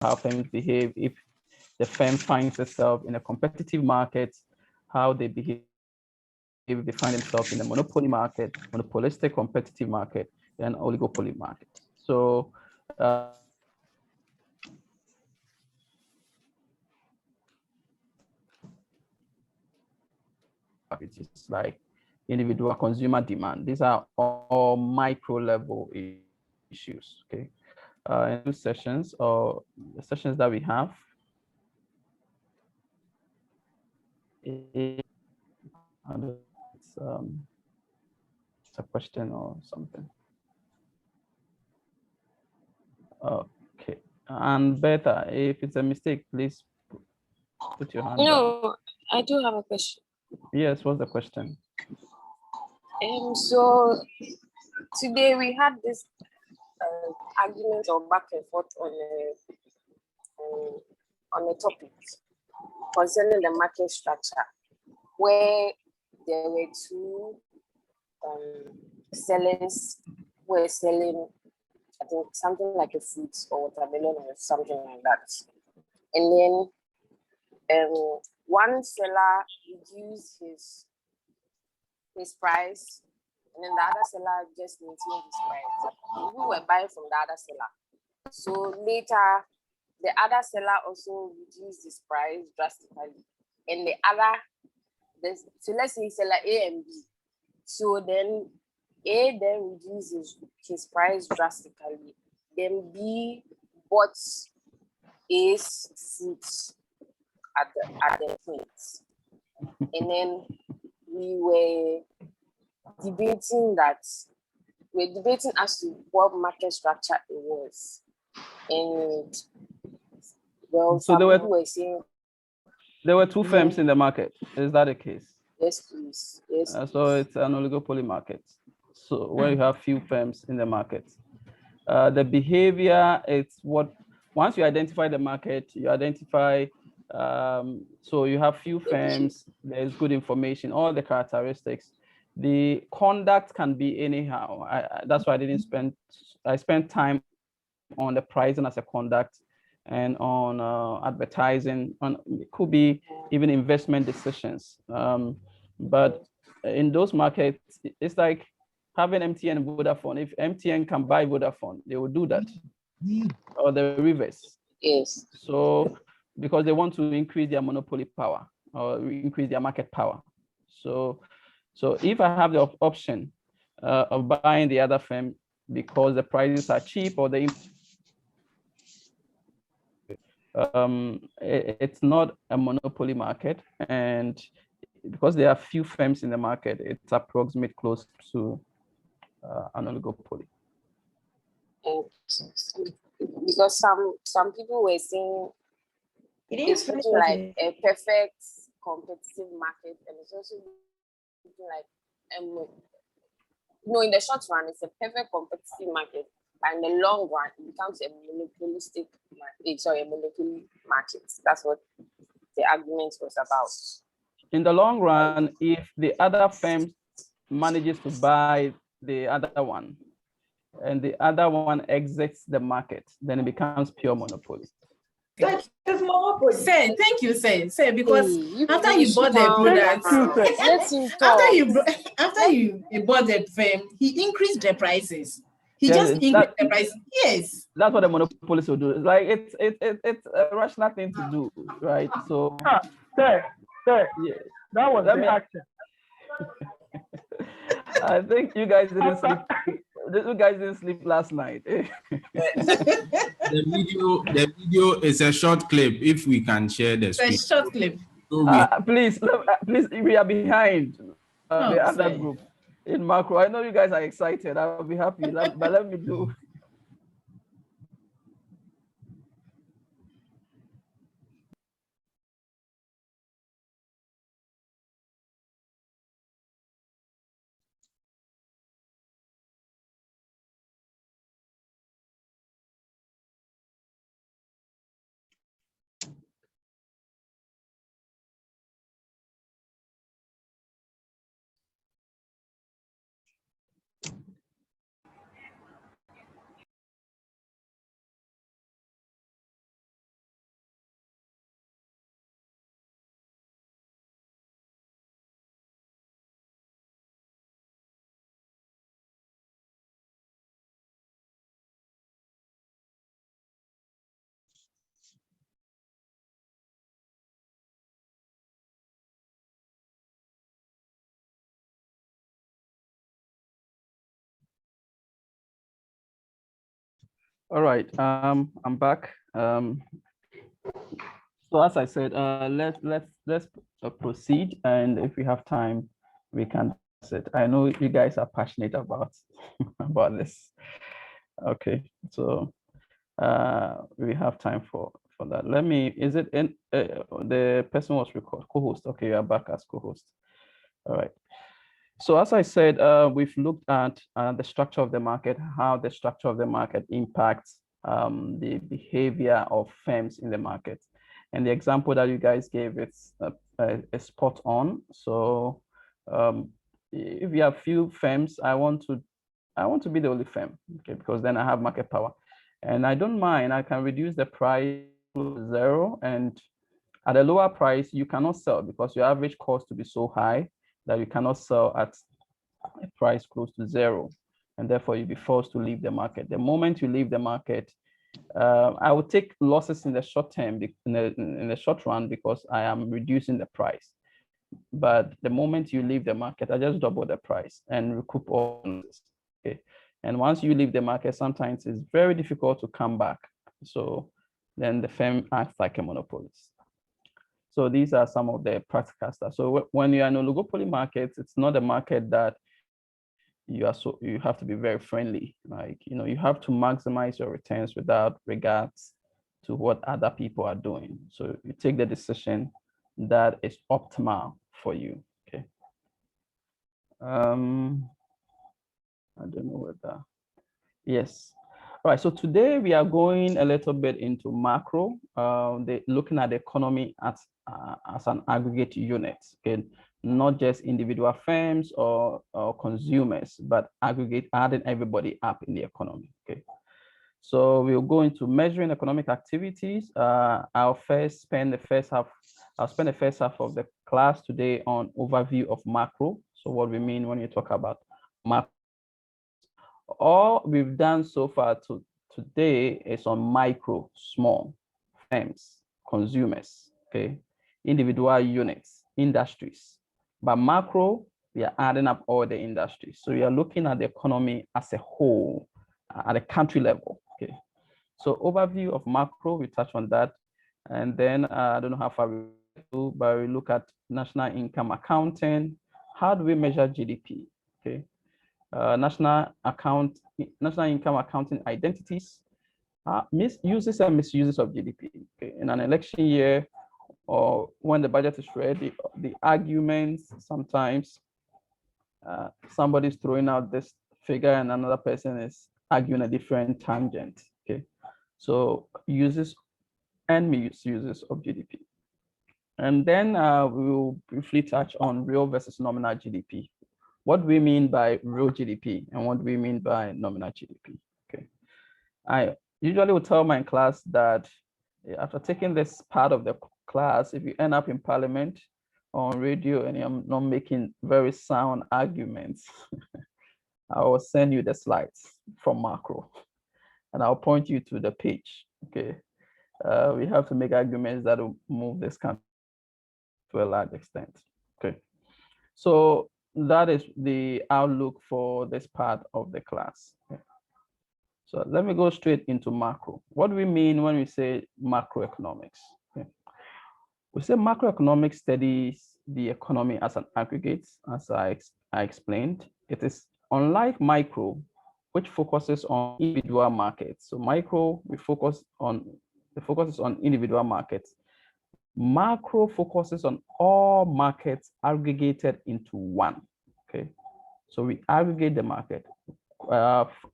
how firms behave if the firm finds itself in a competitive market, how they behave if they find themselves in a monopoly market, monopolistic competitive market, and oligopoly market. So it is like individual consumer demand. These are all micro level issues. Okay, in 2 sessions or the sessions that we have. It's a question or something. Okay, and Beta, if it's a mistake, please put your hand No, down. I do have a question. Yes, what's the question? So today we had this argument or back and forth on a topic concerning the market structure, where there were two sellers who were selling, I think, something like a fruit or watermelon or something like that. And then one seller reduced his price, and then the other seller just maintained his price. People were buying from the other seller. So later, the other seller also reduced his price drastically. And so let's say seller A and B. So then A then reduces his price drastically. Then B bought A's fruits at the point. And then we were debating as to what market structure it was. And well, so were saying there were two firms in the market. Is that the case? Yes, please. Yes. So it's an oligopoly market. So where you have few firms in the market. The behavior, it's what, once you identify the market, you identify, so you have few firms, there's good information, all the characteristics. The conduct can be anyhow. That's why I spent time on the pricing as a conduct and on advertising, it could be even investment decisions. But in those markets, it's like having MTN and Vodafone. If MTN can buy Vodafone, they will do that, or the reverse. Yes. So because they want to increase their monopoly power or increase their market power. So if I have the option of buying the other firm because the prices are cheap or it's not a monopoly market, and because there are few firms in the market, it's approximate close to an oligopoly. Because some people were saying it's looking like a perfect competitive market, and it's also looking like in the short run it's a perfect competitive market, but in the long run it becomes a monopolistic market, a monopoly market. That's what the argument was about. In the long run, if the other firm manages to buy the other one and the other one exits the market, then it becomes pure monopoly. That is monopoly. Say, thank you, say, because after you bought the product, after you bought the firm, he increased the prices. He just increased the price. Yes. That's what the monopolist will do. It's like it's a rational thing to do, right? So sir, yeah. That was the action. I think you guys didn't sleep. You guys didn't sleep last night. The video is a short clip. If we can share the screen. A short clip. Please, we are behind the other group in Macro. I know you guys are excited. I'll be happy, but let me do. All right, I'm back. So as I said, let's proceed, and if we have time, we can discuss it. I know you guys are passionate about about this. Okay, so we have time for that. Let me. Is it in the person was co-host? Okay, you are back as co-host. All right. So as I said, we've looked at the structure of the market, how the structure of the market impacts the behavior of firms in the market. And the example that you guys gave, it's a spot on. So if you have few firms, I want to be the only firm, okay, because then I have market power. And I don't mind, I can reduce the price to zero, and at a lower price, you cannot sell because your average cost to be so high that you cannot sell at a price close to zero, and therefore you'll be forced to leave the market. The moment you leave the market, I will take losses in the short term, in the short run, because I am reducing the price. But the moment you leave the market, I just double the price and recoup all losses. Okay, and once you leave the market, sometimes it's very difficult to come back. So then the firm acts like a monopolist. So these are some of the practical stuff. So when you are in a oligopoly market, it's not a market that you have to be very friendly. Like, you have to maximize your returns without regards to what other people are doing. So you take the decision that is optimal for you. Okay. I don't know whether. Yes. All right, so today we are going a little bit into macro, looking at the economy as an aggregate unit, okay? Not just individual firms or consumers, but aggregate, adding everybody up in the economy, okay? So we'll go into measuring economic activities. I'll spend the first half of the class today on overview of macro. So what we mean when you talk about macro. All we've done so far today is on micro, small firms, consumers, okay, individual units, industries. But macro, we are adding up all the industries. So we are looking at the economy as a whole, at a country level, okay. So overview of macro, we touch on that. And then I don't know how far we do, but we look at national income accounting. How do we measure GDP, okay? National income accounting identities, uses and misuses of GDP. Okay. In an election year, or when the budget is ready, the arguments sometimes somebody's throwing out this figure and another person is arguing a different tangent. Okay, so uses and misuses of GDP. And then we will briefly touch on real versus nominal GDP. What do we mean by real GDP and what do we mean by nominal GDP? Okay, I usually will tell my class that after taking this part of the class, if you end up in parliament or on radio and you're not making very sound arguments, I will send you the slides from macro and I'll point you to the page. Okay, we have to make arguments that will move this country to a large extent. Okay, so that is the outlook for this part of the class. Okay. So let me go straight into macro. What do we mean when we say macroeconomics? Okay. We say macroeconomics studies the economy as an aggregate, as I explained. It is unlike micro, which focuses on individual markets. So micro, the focus is on individual markets. Macro focuses on all markets aggregated into one. Okay, so we aggregate the market,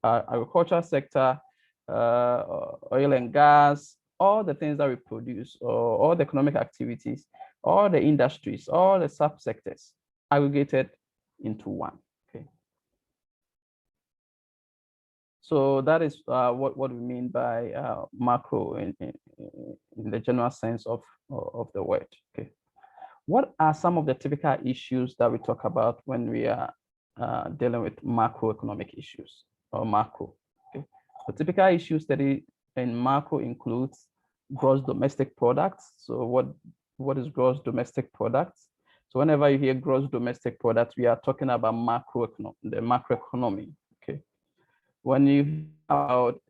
agricultural sector, oil and gas, all the things that we produce, or all the economic activities, all the industries, all the subsectors aggregated into one. Okay, so that is what we mean by macro in the general sense of the word. Okay, what are some of the typical issues that we talk about when we are dealing with macroeconomic issues or macro? Okay, the typical issues studied in macro includes gross domestic products. So what is gross domestic products? So whenever you hear gross domestic products, we are talking about the macroeconomy. Okay, when you hear about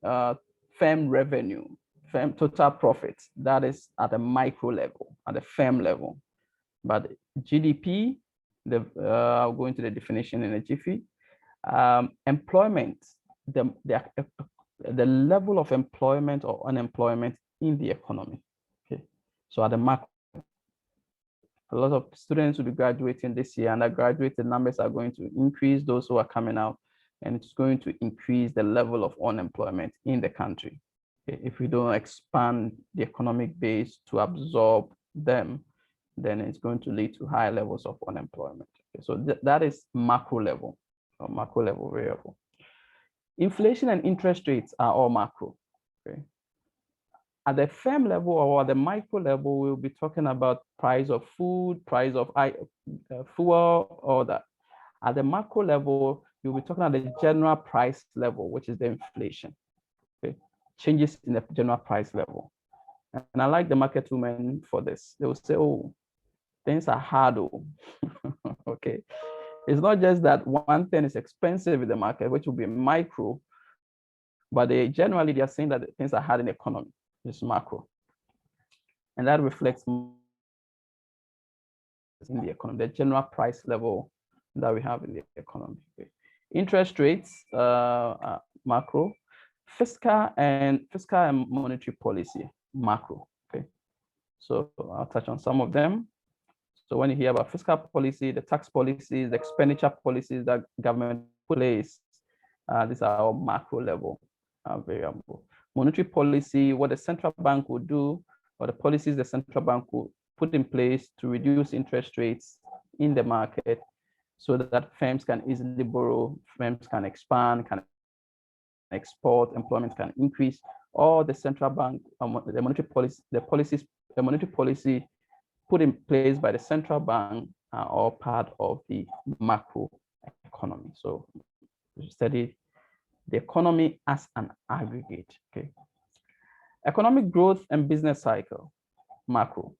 firm revenue, firm total profits, that is at a micro level, at a firm level. But GDP, I'll go into the definition in a jiffy. Employment, the level of employment or unemployment in the economy. Okay, so at the macro, a lot of students will be graduating this year, and the numbers are going to increase, those who are coming out, and it's going to increase the level of unemployment in the country. Okay, if we don't expand the economic base to absorb them, then it's going to lead to high levels of unemployment. Okay, so that is macro level, or macro level variable. Inflation and interest rates are all macro. Okay. At the firm level or at the micro level, we'll be talking about price of food, price of fuel, all that. At the macro level, you'll be talking about the general price level, which is the inflation. Okay, changes in the general price level. And I like the market women for this. They will say, oh, things are hard. Okay, it's not just that one thing is expensive in the market, which will be micro, but they are saying that things are hard in the economy. It's macro, and that reflects in the economy, the general price level that we have in the economy. Okay. Interest rates, macro. Fiscal and monetary policy, macro. Okay, so I'll touch on some of them. So when you hear about fiscal policy, the tax policies, the expenditure policies that government plays, these are all macro level variable. Monetary policy, what the central bank will do, or the policies the central bank will put in place to reduce interest rates in the market so that firms can easily borrow, firms can expand, can export, employment can increase. All the central bank, the monetary policy put in place by the central bank are all part of the macro economy. So we study the economy as an aggregate. Okay. Economic growth and business cycle, macro.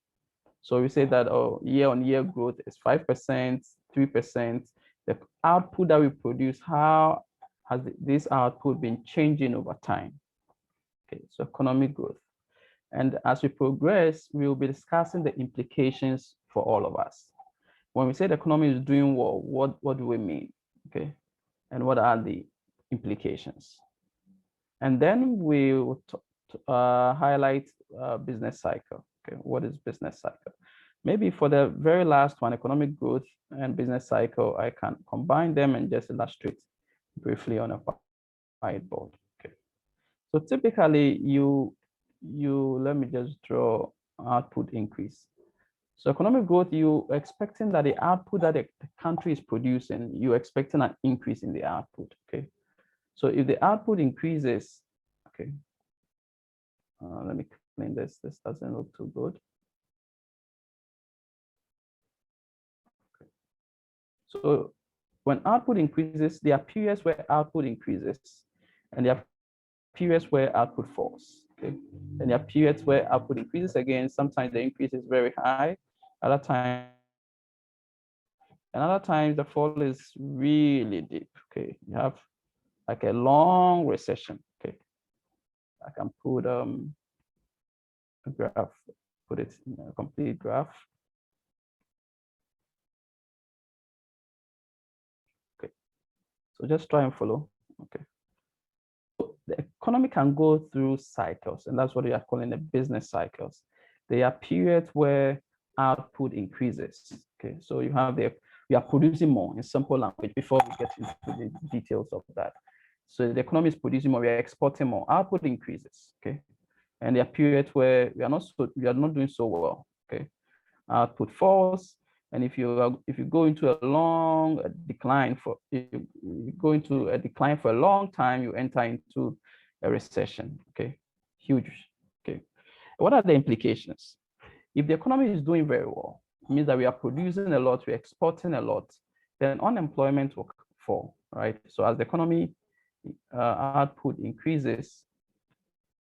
So we say that year-on-year growth is 5%, 3%. The output that we produce, how has this output been changing over time? Okay, so economic growth. And as we progress, we will be discussing the implications for all of us. When we say the economy is doing well, what do we mean? Okay, and what are the implications? And then we will highlight business cycle. Okay, what is business cycle? Maybe for the very last one, economic growth and business cycle, I can combine them and just illustrate briefly on a whiteboard. Okay, so typically let me just draw output increase. So economic growth, you expecting that the output that the country is producing, you're expecting an increase in the output. Okay, so if the output increases, okay, let me clean this. This doesn't look too good. Okay. So when output increases, there are periods where output increases, and there are periods where output falls. Okay, and there are periods where output increases again. Sometimes the increase is very high. Other times the fall is really deep. Okay, you have like a long recession. Okay, I can put a graph, put it in a complete graph. Okay, so just try and follow. Okay, so the economy can go through cycles, and that's what we are calling the business cycles. There are periods where output increases. Okay, so we are producing more in simple language before we get into the details of that. So the economy is producing more, we are exporting more, output increases. Okay, and there are periods where we are not doing so well. Okay, output falls, and if you go into a long decline for a long time, you enter into a recession. Okay, huge. Okay, what are the implications? If the economy is doing very well, it means that we are producing a lot, we're exporting a lot, then unemployment will fall, right? So as the economy output increases,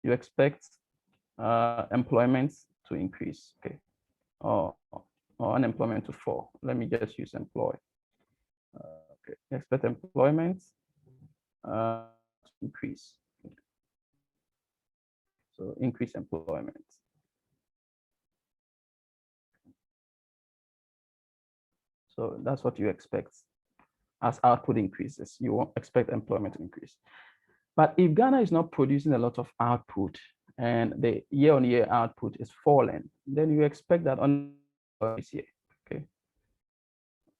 you expect employment to increase, okay, or unemployment to fall. Let me just use employ. Okay, expect employment to increase. So increase employment. So that's what you expect. As output increases, you won't expect employment to increase. But if Ghana is not producing a lot of output and the year-on-year output is falling, then you expect that this year, okay,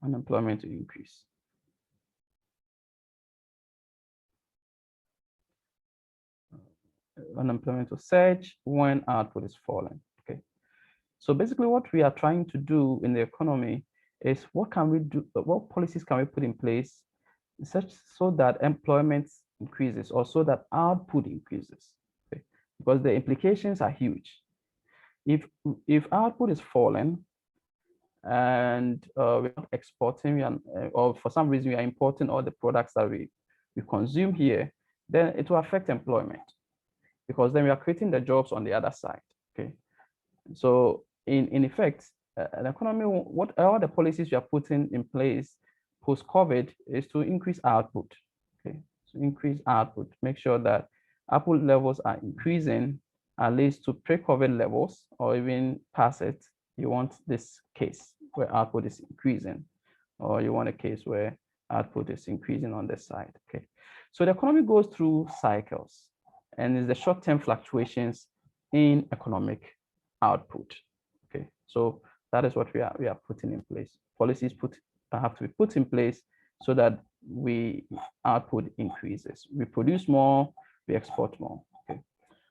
unemployment to increase. Unemployment to surge when output is falling. Okay, so basically what we are trying to do in the economy is what can we do, what policies can we put in place such so that employment increases or so that output increases, okay? Because the implications are huge. If output is falling and we're not exporting or for some reason we are importing all the products that we consume here, then it will affect employment, because then we are creating the jobs on the other side. Okay, so in effect, an economy, what all the policies we are putting in place post-COVID is to increase output. Okay, to increase output, make sure that output levels are increasing at least to pre-COVID levels or even past it. You want this case where output is increasing, or you want a case where output is increasing on this side. Okay, so the economy goes through cycles, and is the short-term fluctuations in economic output. Okay, so that is what we are putting in place. Policies have to be put in place so that output increases. We produce more, we export more. Okay,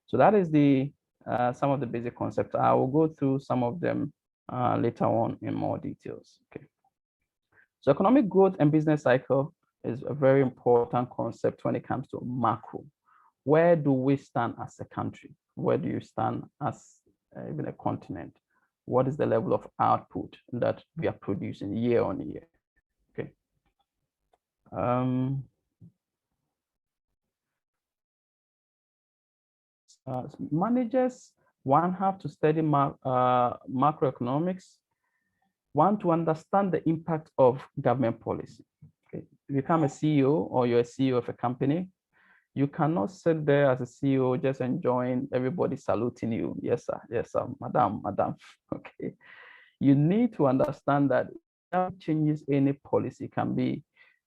so that is the some of the basic concepts. I will go through some of them later on in more details. Okay, so economic growth and business cycle is a very important concept when it comes to macro. Where do we stand as a country? Where do you stand as even a continent? What is the level of output that we are producing year on year? Okay. Managers, one, have to study macroeconomics. One, to understand the impact of government policy. Okay. If you become a CEO or you're a CEO of a company, you cannot sit there as a CEO just enjoying everybody saluting you. Yes, sir. Yes, sir. Madam, madam. Okay. You need to understand that changes any policy, can be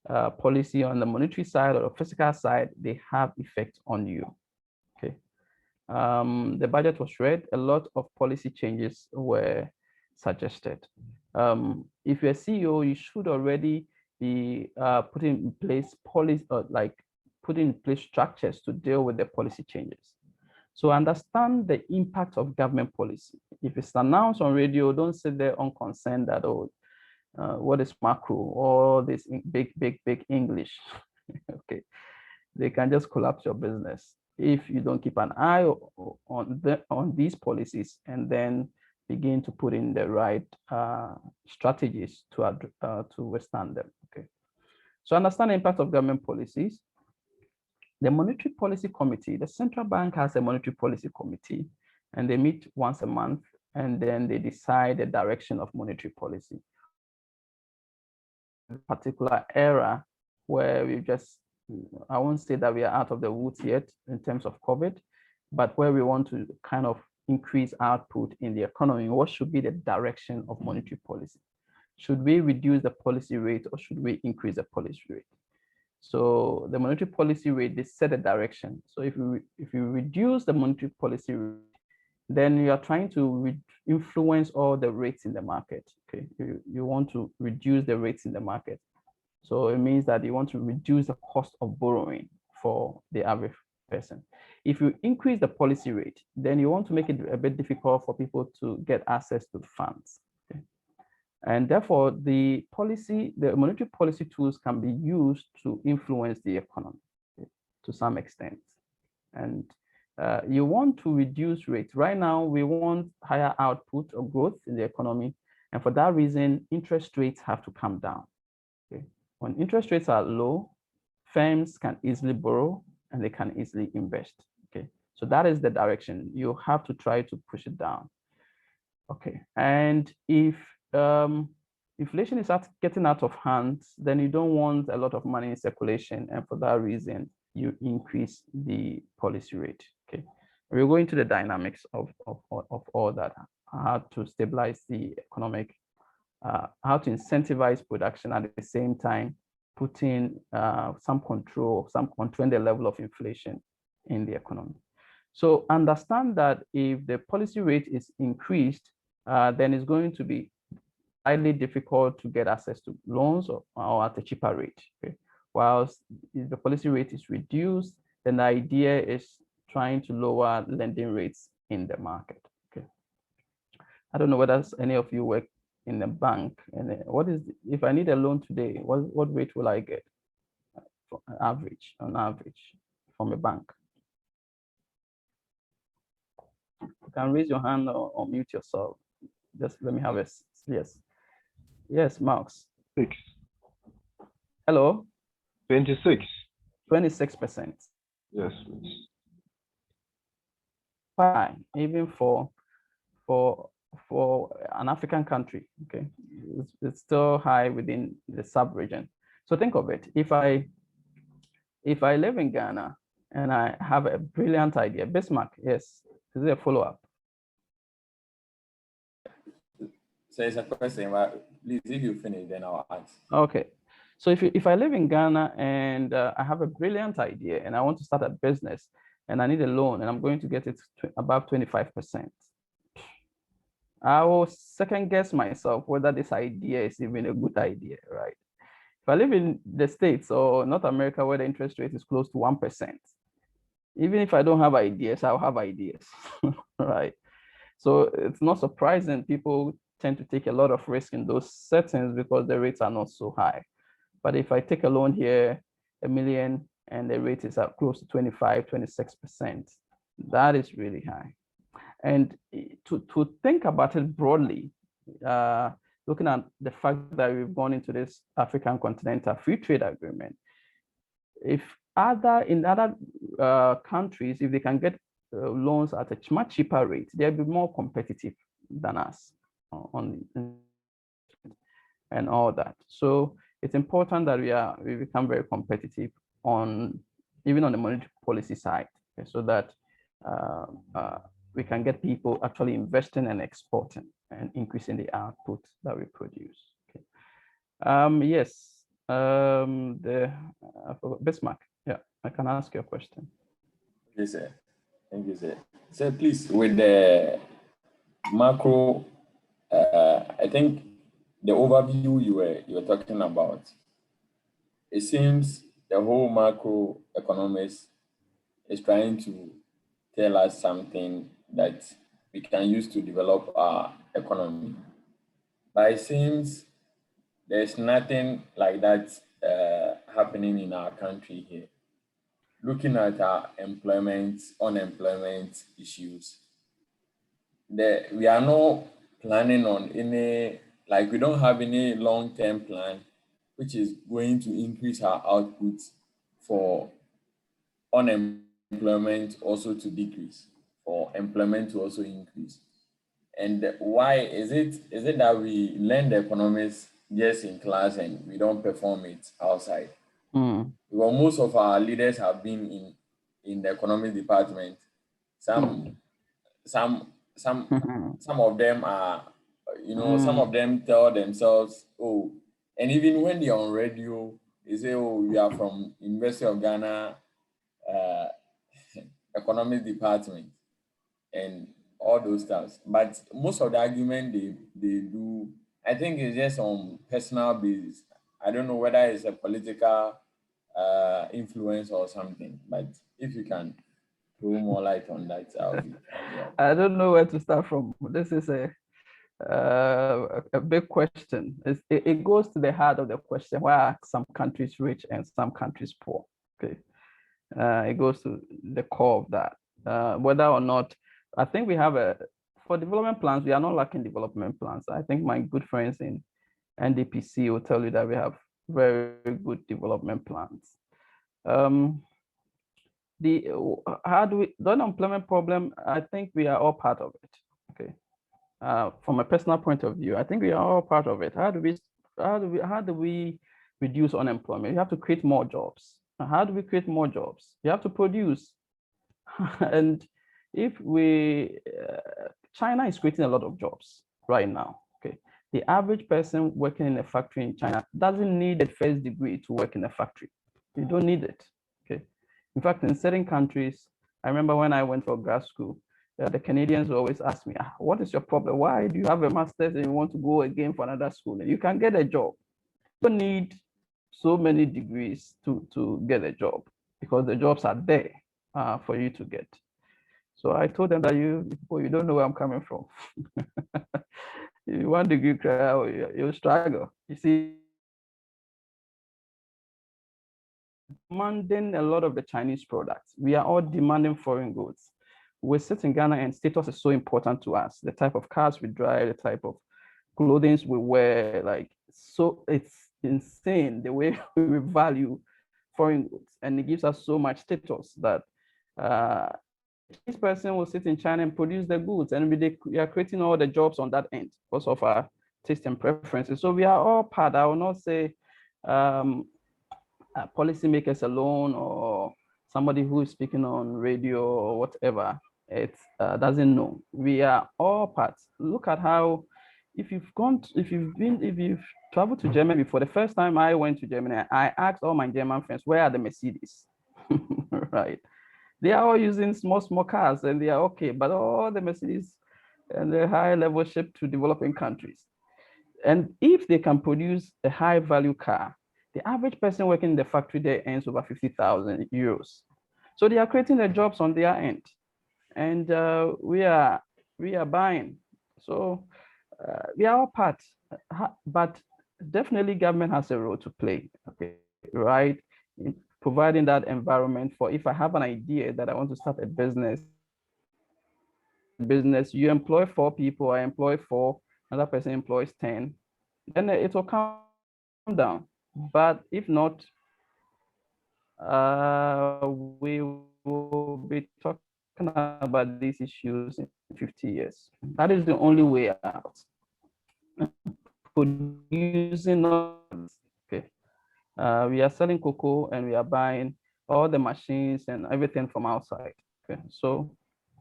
policy on the monetary side or the fiscal side, they have effect on you. Okay. The budget was read. A lot of policy changes were suggested. If you're a CEO, you should already be putting in place policy, putting in place structures to deal with the policy changes. So understand the impact of government policy. If it's announced on radio, don't sit there unconcerned that, oh, what is macro or this big English. Okay, they can just collapse your business if you don't keep an eye on these policies and then begin to put in the right strategies to withstand them. Okay, so understand the impact of government policies. The Monetary Policy Committee, the central bank has a Monetary Policy Committee, and they meet once a month, and then they decide the direction of monetary policy. A particular era where I won't say that we are out of the woods yet in terms of COVID, but where we want to kind of increase output in the economy. What should be the direction of monetary policy? Should we reduce the policy rate or should we increase the policy rate? So the monetary policy rate, they set a direction. So if you reduce the monetary policy rate, then you are trying to influence all the rates in the market. Okay, you want to reduce the rates in the market. So it means that you want to reduce the cost of borrowing for the average person. If you increase the policy rate, then you want to make it a bit difficult for people to get access to funds. Okay? And therefore, the monetary policy tools can be used to influence the economy, okay, to some extent. And you want to reduce rates. Right now, we want higher output or growth in the economy. And for that reason, interest rates have to come down. Okay? When interest rates are low, firms can easily borrow and they can easily invest. Okay, so that is the direction. You have to try to push it down. Okay, and if inflation is getting out of hand, then you don't want a lot of money in circulation, and for that reason, you increase the policy rate. Okay, We'll go into the dynamics of all that, how to stabilize the economic, how to incentivize production at the same time, putting some control in the level of inflation in the economy. So understand that if the policy rate is increased, then it's going to be highly difficult to get access to loans or at a cheaper rate. Okay? Whilst if the policy rate is reduced, then the idea is trying to lower lending rates in the market. Okay. I don't know whether any of you work in a bank, and what is, if I need a loan today, what rate will I get on average from a bank? You can raise your hand or mute yourself. Just let me have a, yes, Marks. 6. Hello. 26. 26%. Yes, please. Fine, even for an African country, okay, it's still high within the sub-region. So think of it. If I live in Ghana and I have a brilliant idea, Bismarck, yes, is there a follow-up? So it's a question, but please, if you finish, then I'll ask. Okay. So if I live in Ghana and I have a brilliant idea and I want to start a business and I need a loan and I'm going to get it above 25%, I will second guess myself whether this idea is even a good idea, right? If I live in the States or North America where the interest rate is close to 1%, even if I don't have ideas, I'll have ideas, right? So it's not surprising people tend to take a lot of risk in those settings because the rates are not so high. But if I take a loan here, $1 million, and the rate is at close to 25, 26%, that is really high. And to think about it broadly, looking at the fact that we've gone into this African Continental Free Trade Agreement, if in other countries, if they can get loans at a much cheaper rate, they'll be more competitive than us and all that. So it's important that we become very competitive even on the monetary policy side, okay, so that we can get people actually investing and exporting and increasing the output that we produce. Okay. Yes, Bismarck. Yeah, I can ask you a question. Yes, sir. Thank you, sir. Sir, please, with the macro, I think the overview you were talking about, it seems the whole macroeconomist is trying to tell us something that we can use to develop our economy. But it seems there's nothing like that happening in our country here. Looking at our unemployment issues, we are not planning on any, like we don't have any long-term plan which is going to increase our output for unemployment also to decrease, for employment to also increase. And why is it that we learn the economics just in class and we don't perform it outside? Well, most of our leaders have been in the economics department. Some of them are, some of them tell themselves, oh, and even when they are on radio, they say, oh, we are from University of Ghana economics department and all those stuff. But most of the argument they do, I think, is just on personal basis. I don't know whether it's a political influence or something, but if you can throw more light on that, I don't know where to start from. This is a big question. It goes to the heart of the question: why are some countries rich and some countries poor? Okay, it goes to the core of that. Whether or not, I think we have for development plans, we are not lacking development plans. I think my good friends in NDPC will tell you that we have very good development plans. The unemployment problem, I think we are all part of it. Okay, from a personal point of view, I think we are all part of it. How do we reduce unemployment? You have to create more jobs. How do we create more jobs? You have to produce, and if we, China is creating a lot of jobs right now. Okay, the average person working in a factory in China doesn't need a first degree to work in a factory. You don't need it. Okay, in fact, in certain countries, I remember when I went for grad school, the Canadians always ask me, what is your problem? Why do you have a master's and you want to go again for another school? You can get a job. You don't need so many degrees to get a job because the jobs are there for you to get. So I told them that you don't know where I'm coming from. You 1 degree, you'll struggle. You see, demanding a lot of the Chinese products. We are all demanding foreign goods. We sit in Ghana and status is so important to us. The type of cars we drive, the type of clothing we wear, like, so it's insane the way we value foreign goods. And it gives us so much status that this person will sit in China and produce the goods, and we are creating all the jobs on that end because of our taste and preferences. So we are all part. I will not say policymakers alone or somebody who is speaking on radio or whatever. It doesn't know. We are all parts. Look at how, if you've traveled to Germany before, the first time I went to Germany, I asked all my German friends, where are the Mercedes? Right. They are all using small cars and they are okay, but all the Mercedes and the high level shipped to developing countries. And if they can produce a high value car, the average person working in the factory there earns over 50,000 euros. So they are creating the jobs on their end, and we are buying. So we are all part, but definitely government has a role to play. Okay, right? In providing that environment for, if I have an idea that I want to start a business, you employ 4 people, I employ 4, another person employs 10, then it will come down. But if not, we will be talking about these issues in 50 years. That is the only way out. Producing, okay. We are selling cocoa and we are buying all the machines and everything from outside. Okay, so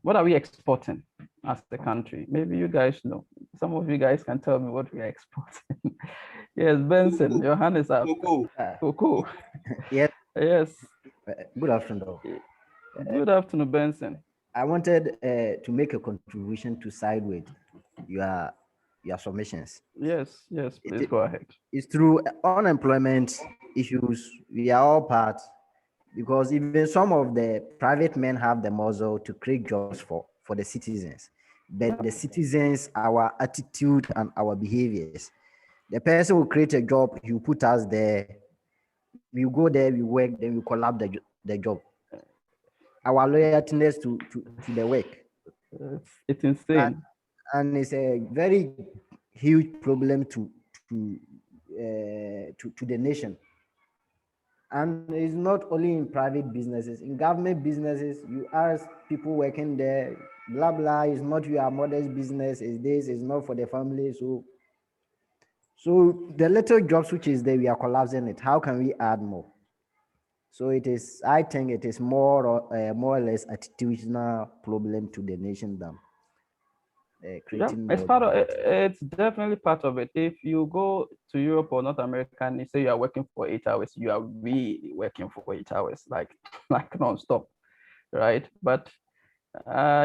what are we exporting as the country? Maybe you guys know. Some of you guys can tell me what we are exporting. Yes, Benson, your hand is up. Cocoa. Yes. Yes. Good afternoon. Good afternoon, Benson. I wanted to make a contribution to side with your submissions. Yes, please go ahead. It's through unemployment issues, we are all part, because even some of the private men have the muscle to create jobs for the citizens. But the citizens, our attitude and our behaviors. The person will create a job, he will put us there. We go there, we work, then we collapse the job. Our loyaltiness to the work. It's insane. And it's a very huge problem to the nation. And it's not only in private businesses, in government businesses, you ask people working there, blah, blah, it's not your mother's business, it's this, it's not for the family. So the little jobs which is there, we are collapsing it. How can we add more? So it is, I think it is more or less attitudinal problem to the nation than creating. It's part of it. It's definitely part of it. If you go to Europe or North America and you say you are working for 8 hours, you are really working for 8 hours, like non-stop, right? But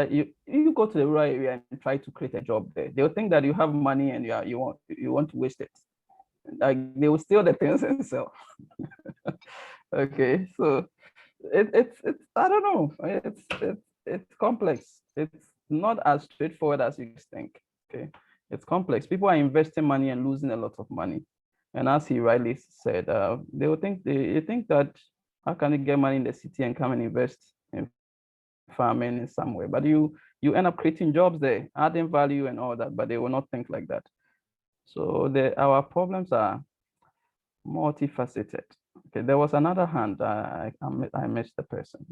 you go to the rural area and try to create a job there, they'll think that you have money and you want to waste it. Like, they will steal the things and sell. Okay, so it's I don't know. It's complex. It's not as straightforward as you think. Okay, it's complex. People are investing money and losing a lot of money, and as he rightly said, they will think that how can you get money in the city and come and invest in farming in some way? But you end up creating jobs there, adding value and all that. But they will not think like that. So our problems are multifaceted. Okay, there was another hand. I missed the person.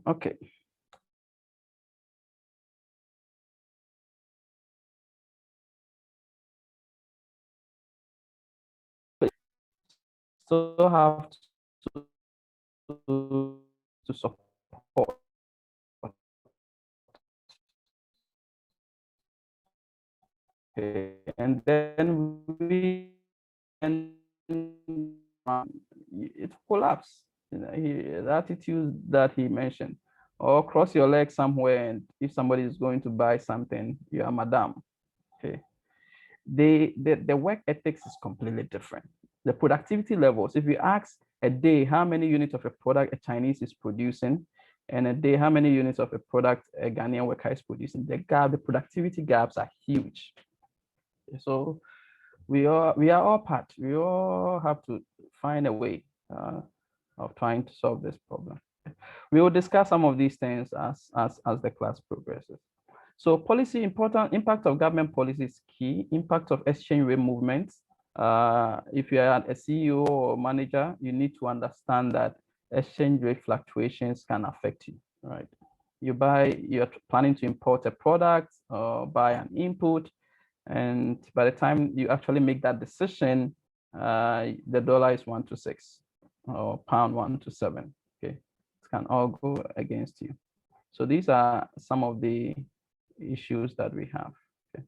Okay. So have to support Okay, and then it collapse. You know, the attitude that he mentioned, or cross your leg somewhere, and if somebody is going to buy something, you are madam. Okay, the work ethics is completely different. The productivity levels, if you ask a day how many units of a product a Chinese is producing, and a day how many units of a product a Ghanaian worker is producing, the productivity gaps are huge. So we are all part. We all have to find a way of trying to solve this problem. We will discuss some of these things as the class progresses. So policy impact of government policy is key. Impact of exchange rate movements. If you are a CEO or manager, you need to understand that exchange rate fluctuations can affect you, right? You're planning to import a product or buy an input, and by the time you actually make that decision, the dollar is 1 to 6 or pound 1 to 7. Okay, it can all go against you. So these are some of the issues that we have. Okay.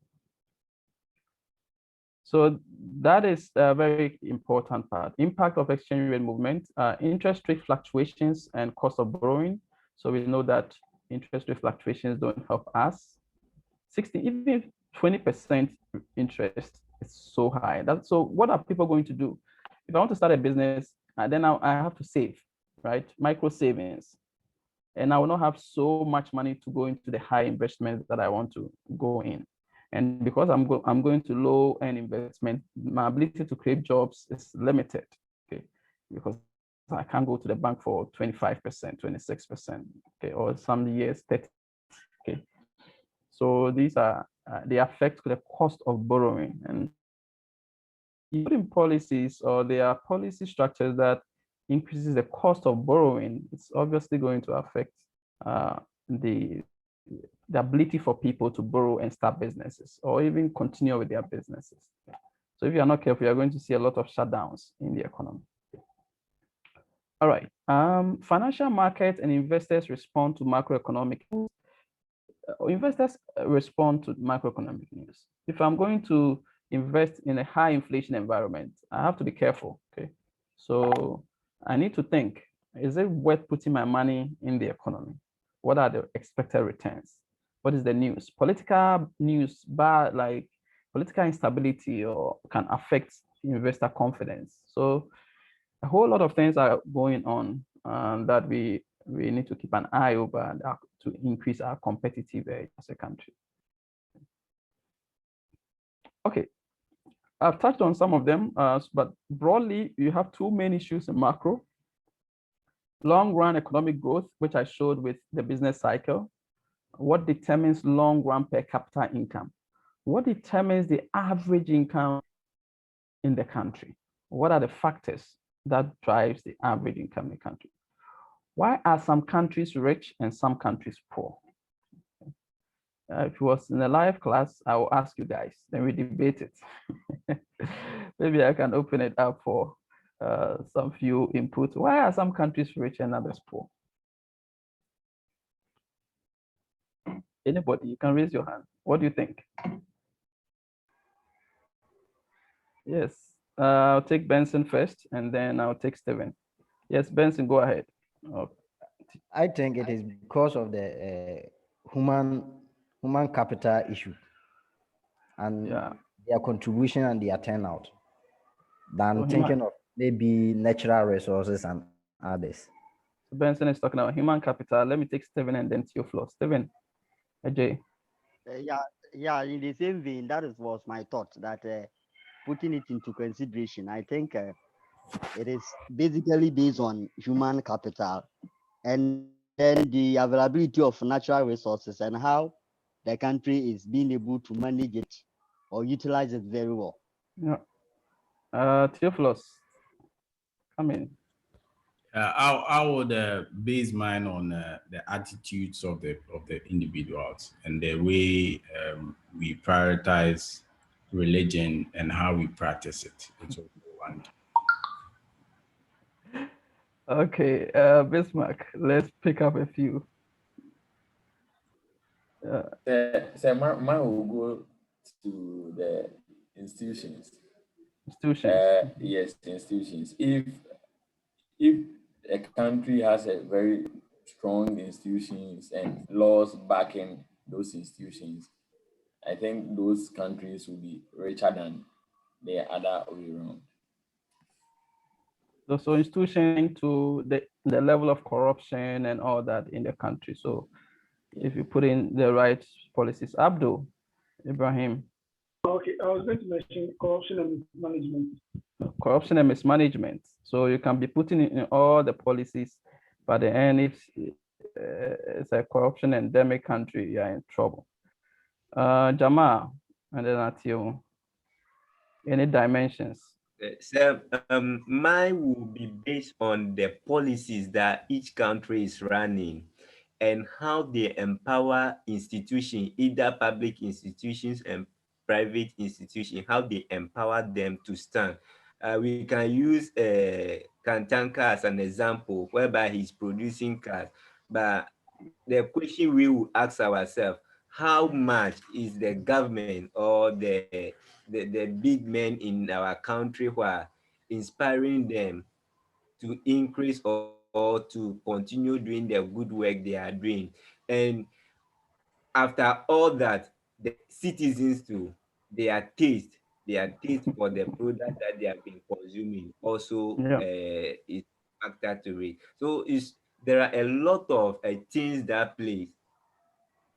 So that is a very important part. Impact of exchange rate movement, interest rate fluctuations and cost of borrowing. So we know that interest rate fluctuations don't help us. 60, even 20% interest is so high. So what are people going to do? If I want to start a business, then I have to save, right? Micro savings. And I will not have so much money to go into the high investment that I want to go in. And because I'm going to low end investment, my ability to create jobs is limited, okay? Because I can't go to the bank for 25%, 26%, okay, or some years 30%, okay? So these are, they affect the cost of borrowing. And putting policies, or there are policy structures that increases the cost of borrowing, it's obviously going to affect the ability for people to borrow and start businesses or even continue with their businesses. So if you're not careful, you're going to see a lot of shutdowns in the economy. All right, financial markets and investors respond to macroeconomic news. Investors respond to macroeconomic news. If I'm going to invest in a high inflation environment, I have to be careful, okay? So I need to think, is it worth putting my money in the economy? What are the expected returns? What is the news? Political news, but like political instability or can affect investor confidence. So a whole lot of things are going on that we need to keep an eye over to increase our competitive edge as a country. Okay, I've touched on some of them, but broadly, you have two main issues in macro. Long-run economic growth, which I showed with the business cycle. What determines long-run per capita income? What determines the average income in the country? What are the factors that drives the average income in the country? Why are some countries rich and some countries poor? If it was in a live class, I will ask you guys, then we debate it. Maybe I can open it up for some few inputs. Why are some countries rich and others poor? Anybody, you can raise your hand. What do you think? Yes, I'll take Benson first, and then I'll take Steven. Yes, Benson, go ahead. Okay. I think it is because of the human capital issue and their contribution and their turnout than thinking of maybe natural resources and others. So Benson is talking about human capital. Let me take Steven and then Theophilus. Steven, Ajay. Yeah, in the same vein, that was my thought, that putting it into consideration, I think it is basically based on human capital and then the availability of natural resources and how the country is being able to manage it or utilize it very well. Yeah. Theophilus, come in. I would base mine on the attitudes of the individuals and the way we prioritize religion and how we practice it. It's also one. Okay, Bismarck, let's pick up a few. Mine will go to the institutions. Institutions. Yes, institutions. If a country has a very strong institutions and laws backing those institutions, I think those countries will be richer than the other way around. So institution to the level of corruption and all that in the country. So if you put in the right policies, Abdul, Ibrahim. Okay, I was going to mention corruption and mismanagement. Corruption and mismanagement. So you can be putting in all the policies, but the end, if it's a corruption endemic country, you're in trouble. Jamal, and then Atio, any dimensions? So mine will be based on the policies that each country is running and how they empower institutions, either public institutions and private institutions, how they empower them to stand. We can use Kantanka as an example, whereby he's producing cars. But the question we will ask ourselves, how much is the government or the big men in our country who are inspiring them to increase or to continue doing the good work they are doing? And after all that, the citizens too, their taste for the product that they have been consuming also is factor to it. So there are a lot of things that play.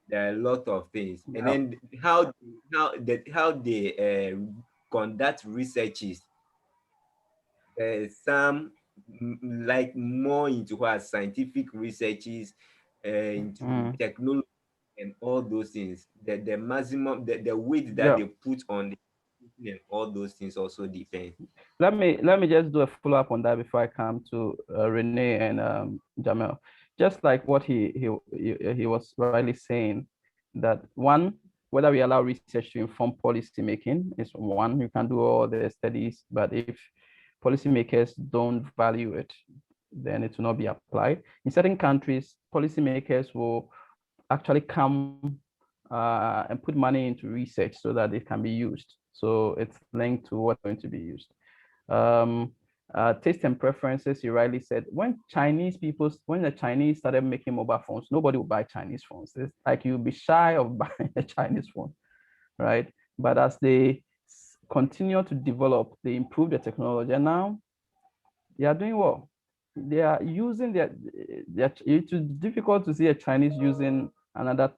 There are a lot of things, and then how they conduct researches. Some like more into what scientific researches, into technology and all those things. The maximum, the weight that they put on the and all those things also depend. Let me just do a follow-up on that before I come to Renee and Jamel. Just like what he was rightly saying, that one, whether we allow research to inform policy making is one. You can do all the studies, but if policymakers don't value it, then it will not be applied. In certain countries, policymakers will actually come and put money into research so that it can be used. So it's linked to what's going to be used. Taste and preferences, you rightly said, when the Chinese started making mobile phones, nobody would buy Chinese phones. It's like you'll be shy of buying a Chinese phone, right? But as they continue to develop, they improve the technology, and now they are doing well. They are using it's difficult to see a Chinese using another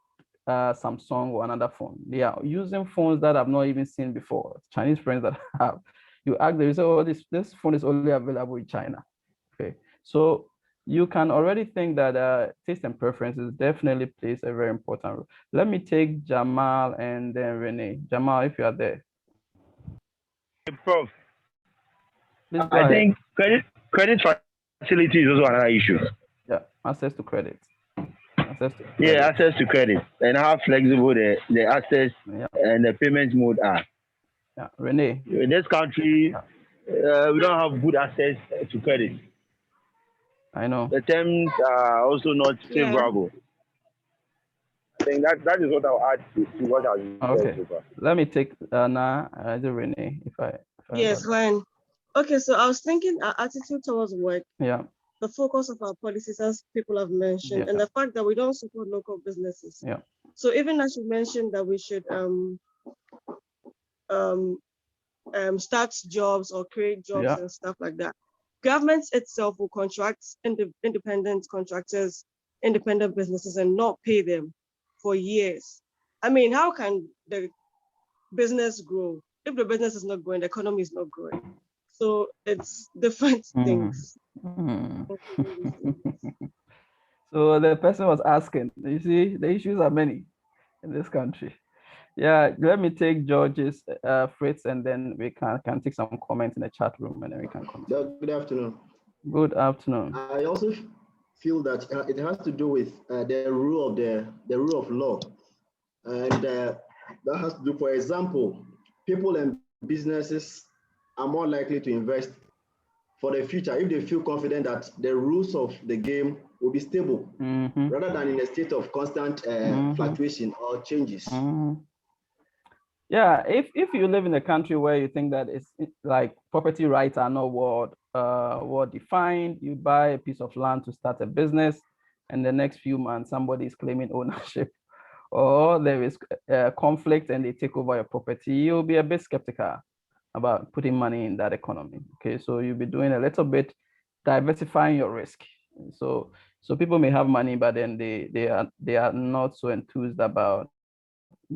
Samsung or another phone. They are using phones that I've not even seen before. Chinese friends that I have, you ask them, you say, oh, this phone is only available in China. Okay, so you can already think that taste and preferences definitely plays a very important role. Let me take Jamal and then Renee. Jamal, if you are there. Prof, I think credit facility is also another issue. Yeah, access to credit. Access to credit and how flexible the access and the payment mode are. Yeah, Renee. In this country, we don't have good access to credit. I know. The terms are also not favorable. I think that is what I'll add to what I've said so far. Let me take Renee, if I yes, fine. Okay, so I was thinking our attitude towards work. Yeah. The focus of our policies, as people have mentioned, and the fact that we don't support local businesses. Yeah. So even as you mentioned that we should start jobs or create jobs and stuff like that. Governments itself will contract independent contractors, independent businesses, and not pay them for years. I mean, how can the business grow? If the business is not growing, the economy is not growing. So it's different things. So the person was asking, you see, the issues are many in this country. Yeah, let me take George's Fritz, and then we can take some comments in the chat room, and then we can comment. Good afternoon. Good afternoon. I also feel that it has to do with the rule of law, and that has to do, for example, people and businesses are more likely to invest for the future if they feel confident that the rules of the game will be stable, rather than in a state of constant fluctuation or changes. Yeah, if you live in a country where you think that it's like property rights are not well defined, you buy a piece of land to start a business, and the next few months somebody is claiming ownership, or there is conflict and they take over your property, you'll be a bit skeptical about putting money in that economy. Okay, so you'll be doing a little bit diversifying your risk. So people may have money, but then they are not so enthused about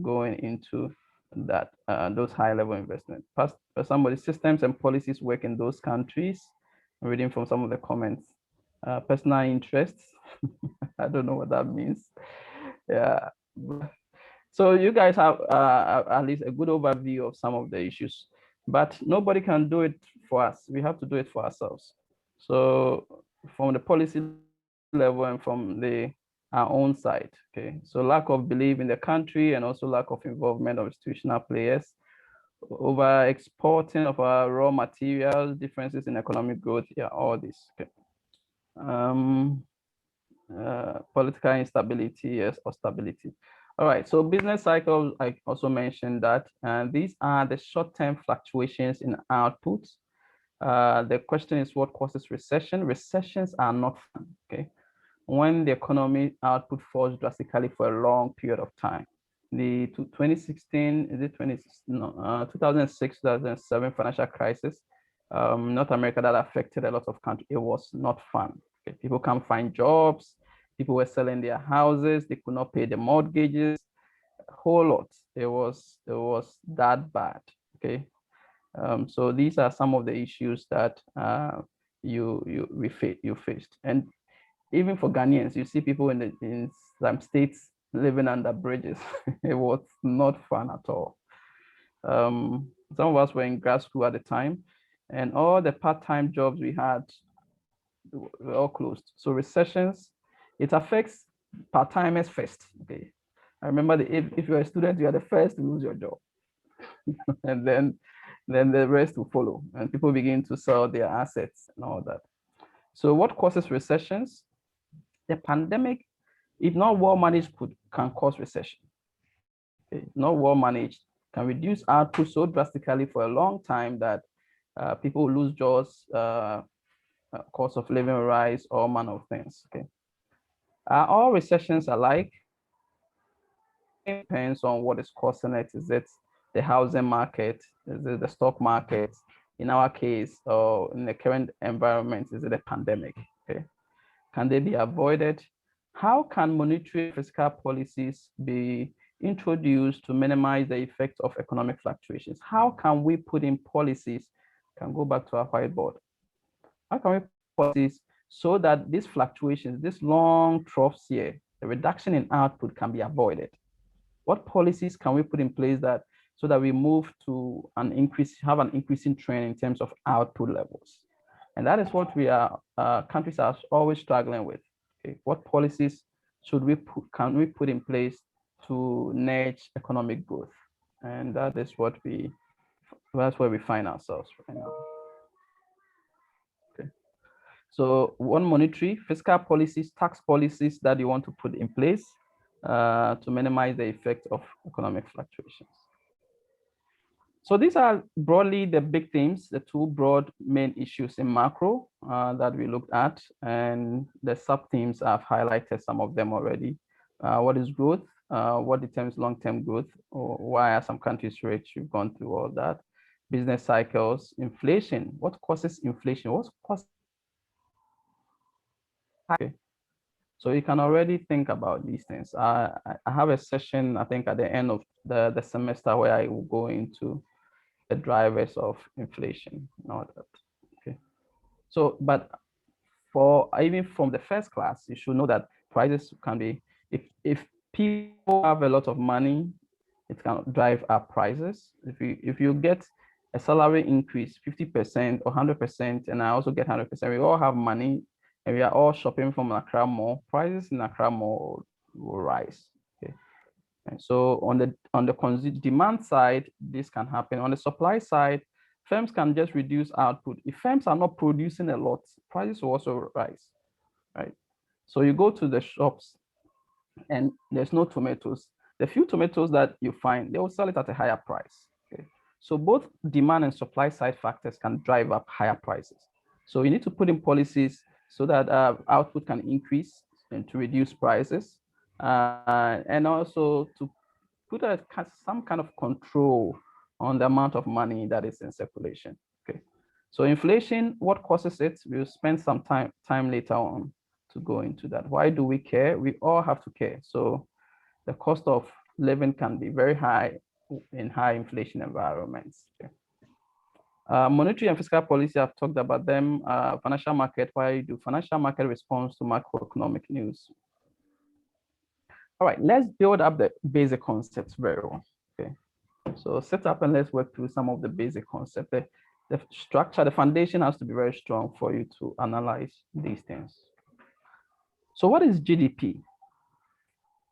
going into that those high level investments. For somebody, systems and policies work in those countries. I'm reading from some of the comments. Personal interests. I don't know what that means. Yeah. So you guys have at least a good overview of some of the issues, but nobody can do it for us. We have to do it for ourselves. So from the policy level and from our own side, okay? So lack of belief in the country and also lack of involvement of institutional players, over exporting of our raw materials, differences in economic growth, yeah, all this, okay? Political instability, yes, or stability. All right, so business cycles, I also mentioned that, and these are the short-term fluctuations in output. The question is, what causes recession? Recessions are not fun, okay? When the economy output falls drastically for a long period of time. The 2016, is it 2006, 2007 financial crisis, North America, that affected a lot of countries. It was not fun. Okay? People can't find jobs. People were selling their houses. They could not pay the mortgages. A whole lot. It was that bad. Okay. So these are some of the issues that you faced. And even for Ghanaians, you see people in some states living under bridges. It was not fun at all. Some of us were in grad school at the time, and all the part-time jobs we had were all closed. So recessions, it affects part-timers first. Okay, I remember if you're a student, you are the first to lose your job, and then the rest will follow, and people begin to sell their assets and all that. So what causes recessions? The pandemic, if not well managed, can cause recession. Okay. Not well managed can reduce output so drastically for a long time that people lose jobs, cost of living rise, all manner of things. Okay. All recessions alike? It depends on what is causing it. Is it the housing market? Is it the stock market? In our case, or in the current environment, is it a pandemic? Okay. Can they be avoided? How can monetary fiscal policies be introduced to minimize the effects of economic fluctuations? How can we put in policies? Can go back to our whiteboard. How can we put policies so that these fluctuations, this long troughs here, the reduction in output can be avoided? What policies can we put in place that so that we move to an increase, have an increasing trend in terms of output levels? And that is what we are, countries are always struggling with. Okay, what policies can we put in place to nudge economic growth? And that is that's where we find ourselves right now. Okay. So one, monetary, fiscal policies, tax policies that you want to put in place to minimize the effect of economic fluctuations. So these are broadly the big themes, the two broad main issues in macro that we looked at, and the sub-themes, I've highlighted some of them already. What is growth? What determines long-term growth? Or why are some countries rich? We've gone through all that. Business cycles, inflation. What causes inflation? What causes? Okay. So you can already think about these things. I have a session, I think, at the end of the semester where I will go into the drivers of inflation and all that. Okay. So, but for even from the first class, you should know that prices can be, if people have a lot of money, it can drive up prices. If you get a salary increase 50% or 100%, and I also get 100%, we all have money and we are all shopping from Accra Mall, prices in Accra Mall will rise. Okay. And so on the demand side, this can happen. On the supply side, firms can just reduce output. If firms are not producing a lot, prices will also rise, right? So you go to the shops and there's no tomatoes. the few tomatoes that you find, they will sell it at a higher price. Okay. So both demand and supply side factors can drive up higher prices. So you need to put in policies so that output can increase and to reduce prices, and also to put some kind of control on the amount of money that is in circulation. Okay. So inflation, what causes it? We'll spend some time later on to go into that. Why do we care? We all have to care. So the cost of living can be very high in high inflation environments. Okay. Monetary and fiscal policy, I've talked about them. Financial market, why do financial market response to macroeconomic news? All right, let's build up the basic concepts very well. Okay, so set up and let's work through some of the basic concepts. The structure, the foundation has to be very strong for you to analyze these things. So what is GDP?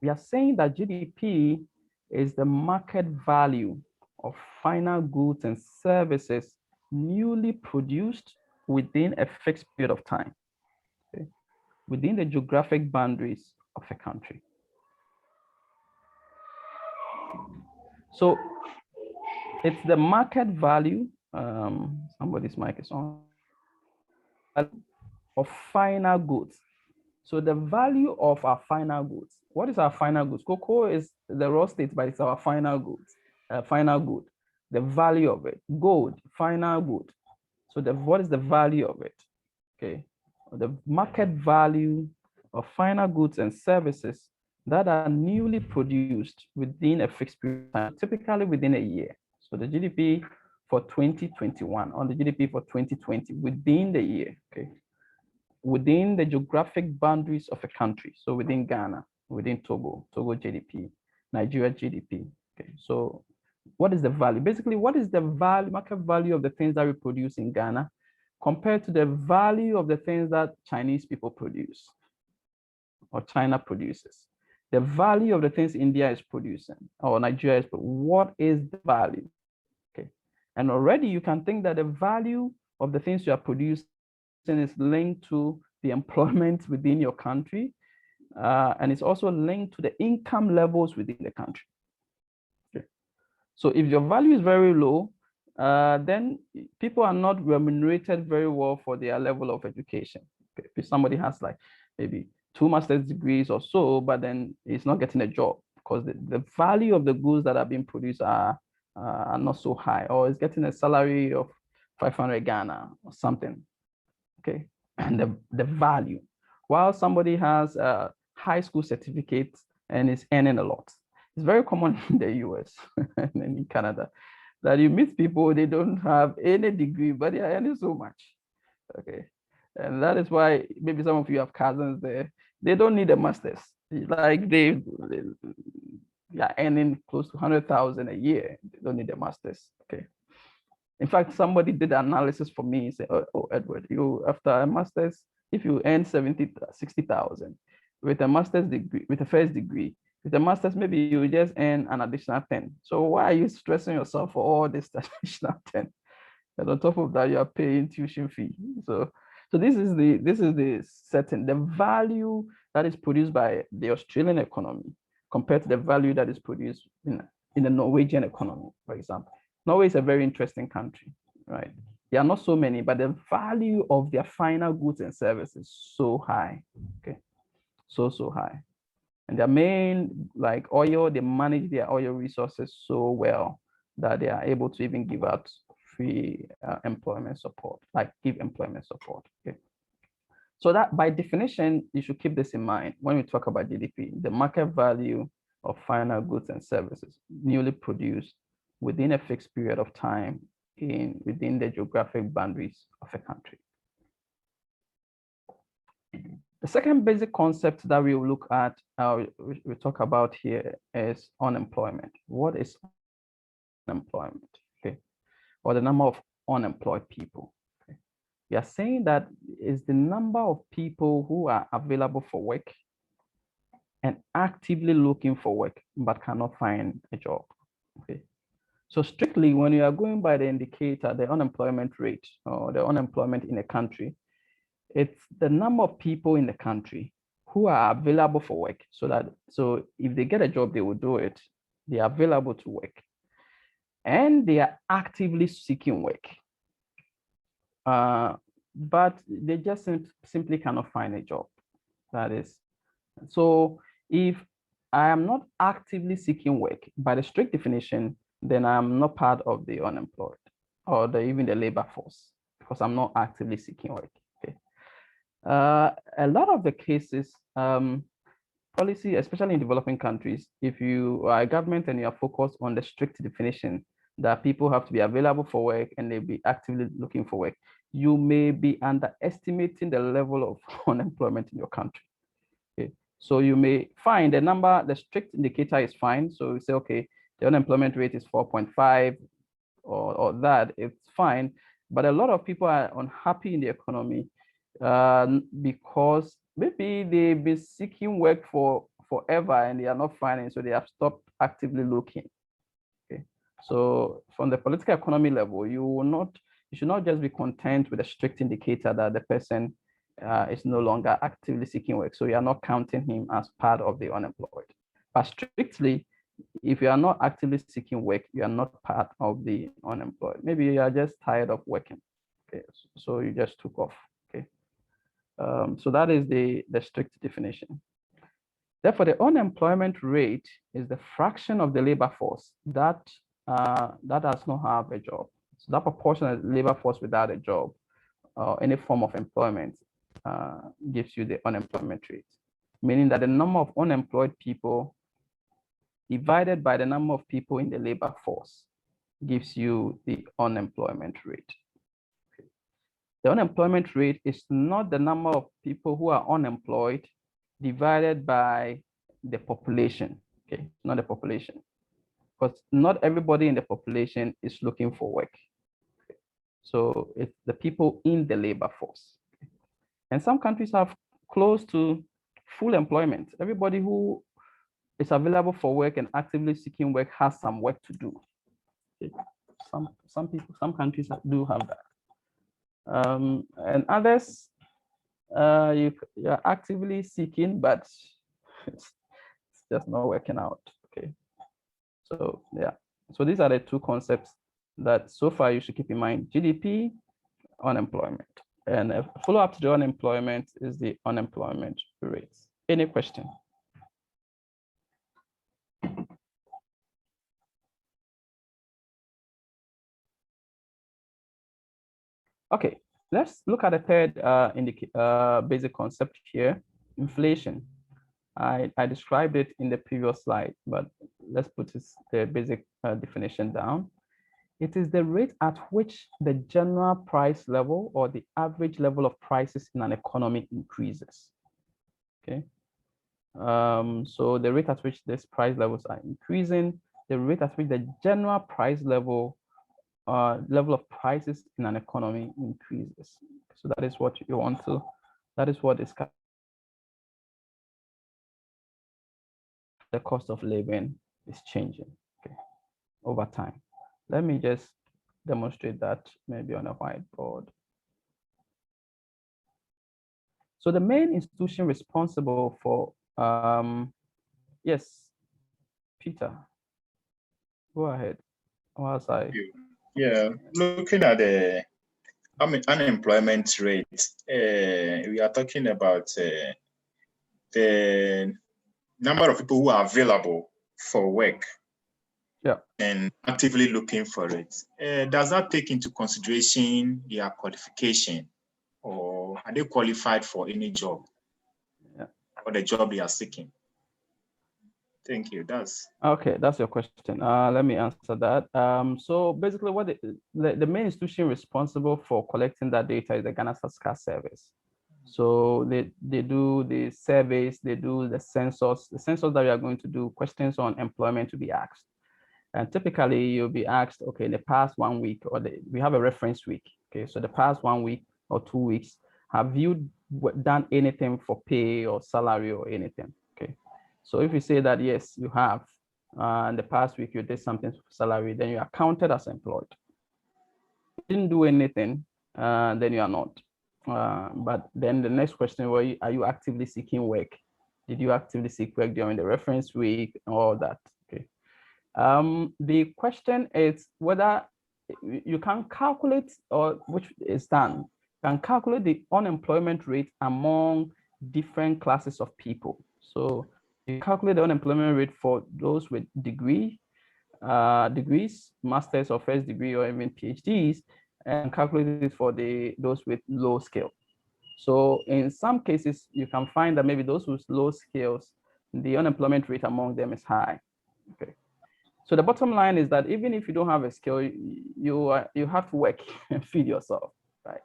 We are saying that GDP is the market value of final goods and services newly produced within a fixed period of time, okay, within the geographic boundaries of a country. So it's the market value, somebody's mic is on, of final goods. So the value of our final goods. What is our final goods? Cocoa is the raw state, but it's our final goods, final good. The value of it. Gold, final good. So what is the value of it? Okay, the market value of final goods and services that are newly produced within a fixed period of time, typically within a year. So the GDP for 2021 on the GDP for 2020 within the year, okay, within the geographic boundaries of a country. So within Ghana, within Togo GDP, Nigeria GDP. Okay, so what is the value? Basically, what is the value, market value of the things that we produce in Ghana compared to the value of the things that Chinese people produce or China produces? The value of the things India is producing or Nigeria is producing. What is the value? Okay, and already you can think that the value of the things you are producing is linked to the employment within your country, and it's also linked to the income levels within the country. Okay. So if your value is very low, then people are not remunerated very well for their level of education. Okay. If somebody has like maybe 2 master's degrees or so, but then he's not getting a job because the value of the goods that are being produced are not so high, or is getting a salary of 500 Ghana or something. Okay, and the value, while somebody has a high school certificate and is earning a lot. It's very common in the US and in Canada that you meet people, they don't have any degree, but they are earning so much. Okay, and that is why maybe some of you have cousins there, they don't need a master's. Like they are earning close to 100,000 a year. They don't need a master's. Okay. In fact, somebody did the analysis for me. Say, oh, Edward, you after a master's, if you earn 60,000 with a master's degree, with a first degree, with a master's, maybe you just earn an additional 10. So why are you stressing yourself for all this additional 10? And on top of that, you are paying tuition fee. So this is the setting, the value that is produced by the Australian economy compared to the value that is produced in the Norwegian economy, for example. Norway is a very interesting country, right? There are not so many, but the value of their final goods and services is so high, okay? So high. And their main, like oil, they manage their oil resources so well that they are able to even give out free employment support, like give employment support, okay? So that by definition, you should keep this in mind when we talk about GDP, the market value of final goods and services newly produced within a fixed period of time within the geographic boundaries of a country. The second basic concept that we will look at, we talk about here is unemployment. What is unemployment? Okay, or the number of unemployed people. Okay. We are saying that is the number of people who are available for work and actively looking for work but cannot find a job. Okay. So strictly, when you are going by the indicator, the unemployment rate or the unemployment in a country, it's the number of people in the country who are available for work, so if they get a job, they will do it. They are available to work, and they are actively seeking work. But they just simply cannot find a job. That is, so if I am not actively seeking work by the strict definition, then I'm not part of the unemployed or even the labor force, because I'm not actively seeking work. Okay. A lot of the cases, policy, especially in developing countries, if you are a government and you are focused on the strict definition that people have to be available for work and they be actively looking for work, you may be underestimating the level of unemployment in your country. Okay. So you may find the strict indicator is fine. So we say, okay, the unemployment rate is 4.5 or that, it's fine. But a lot of people are unhappy in the economy because maybe they've been seeking work for forever and they are not finding, so they have stopped actively looking. Okay. So from the political economy level, you should not just be content with a strict indicator that the person is no longer actively seeking work. So you are not counting him as part of the unemployed. But strictly, if you are not actively seeking work, you are not part of the unemployed. Maybe you are just tired of working. Okay, so you just took off. Okay, so that is the strict definition. Therefore, the unemployment rate is the fraction of the labor force that does not have a job. So that proportion of labor force without a job or any form of employment gives you the unemployment rate, meaning that the number of unemployed people divided by the number of people in the labor force gives you the unemployment rate. Okay. The unemployment rate is not the number of people who are unemployed divided by the population. Okay, not the population, because not everybody in the population is looking for work. Okay. So it's the people in the labor force. Okay. And some countries have close to full employment. Everybody who is available for work and actively seeking work has some work to do. Okay. Some countries do have that. And others, you're actively seeking, but it's just not working out. Okay. So yeah. So these are the two concepts that so far you should keep in mind: GDP, unemployment. And a follow-up to the unemployment is the unemployment rate. Any question? Okay, let's look at the third basic concept here, inflation. I described it in the previous slide, but let's put the basic definition down. It is the rate at which the general price level or the average level of prices in an economy increases. Okay. So the rate at which these price levels are increasing, the rate at which the general price level of prices in an economy increases. So that is what you want to, that is what is the cost of living is changing, okay, over time. Let me just demonstrate that maybe on a whiteboard. So the main institution responsible for, yes, Peter, go ahead. Whilst Yeah, looking at the unemployment rate, we are talking about the number of people who are available for work, yeah, and actively looking for it. Does that take into consideration their qualification, or are they qualified for any job, yeah, or the job they are seeking? Thank you. That's okay. That's your question. Let me answer that. So basically, what the main institution responsible for collecting that data is the Ghana Statistics Service. So they do the surveys, they do the census. The census that we are going to do, questions on employment to be asked. And typically you'll be asked, okay, in the past 1 week, or we have a reference week. Okay, so the past 1 week or 2 weeks, have you done anything for pay or salary or anything? Okay, so if you say that yes, you have, in the past week you did something for salary, then you are counted as employed. If you didn't do anything, then you are not. But then the next question, are you actively seeking work? Did you actively seek work during the reference week and all that? Okay. The question is whether you can calculate, or which is done, can calculate the unemployment rate among different classes of people. So you calculate the unemployment rate for those with degrees, master's or first degree, or even PhDs, and calculate it for those with low skill. So in some cases, you can find that maybe those with low skills, the unemployment rate among them is high. Okay. So the bottom line is that even if you don't have a skill, you have to work and feed yourself, right?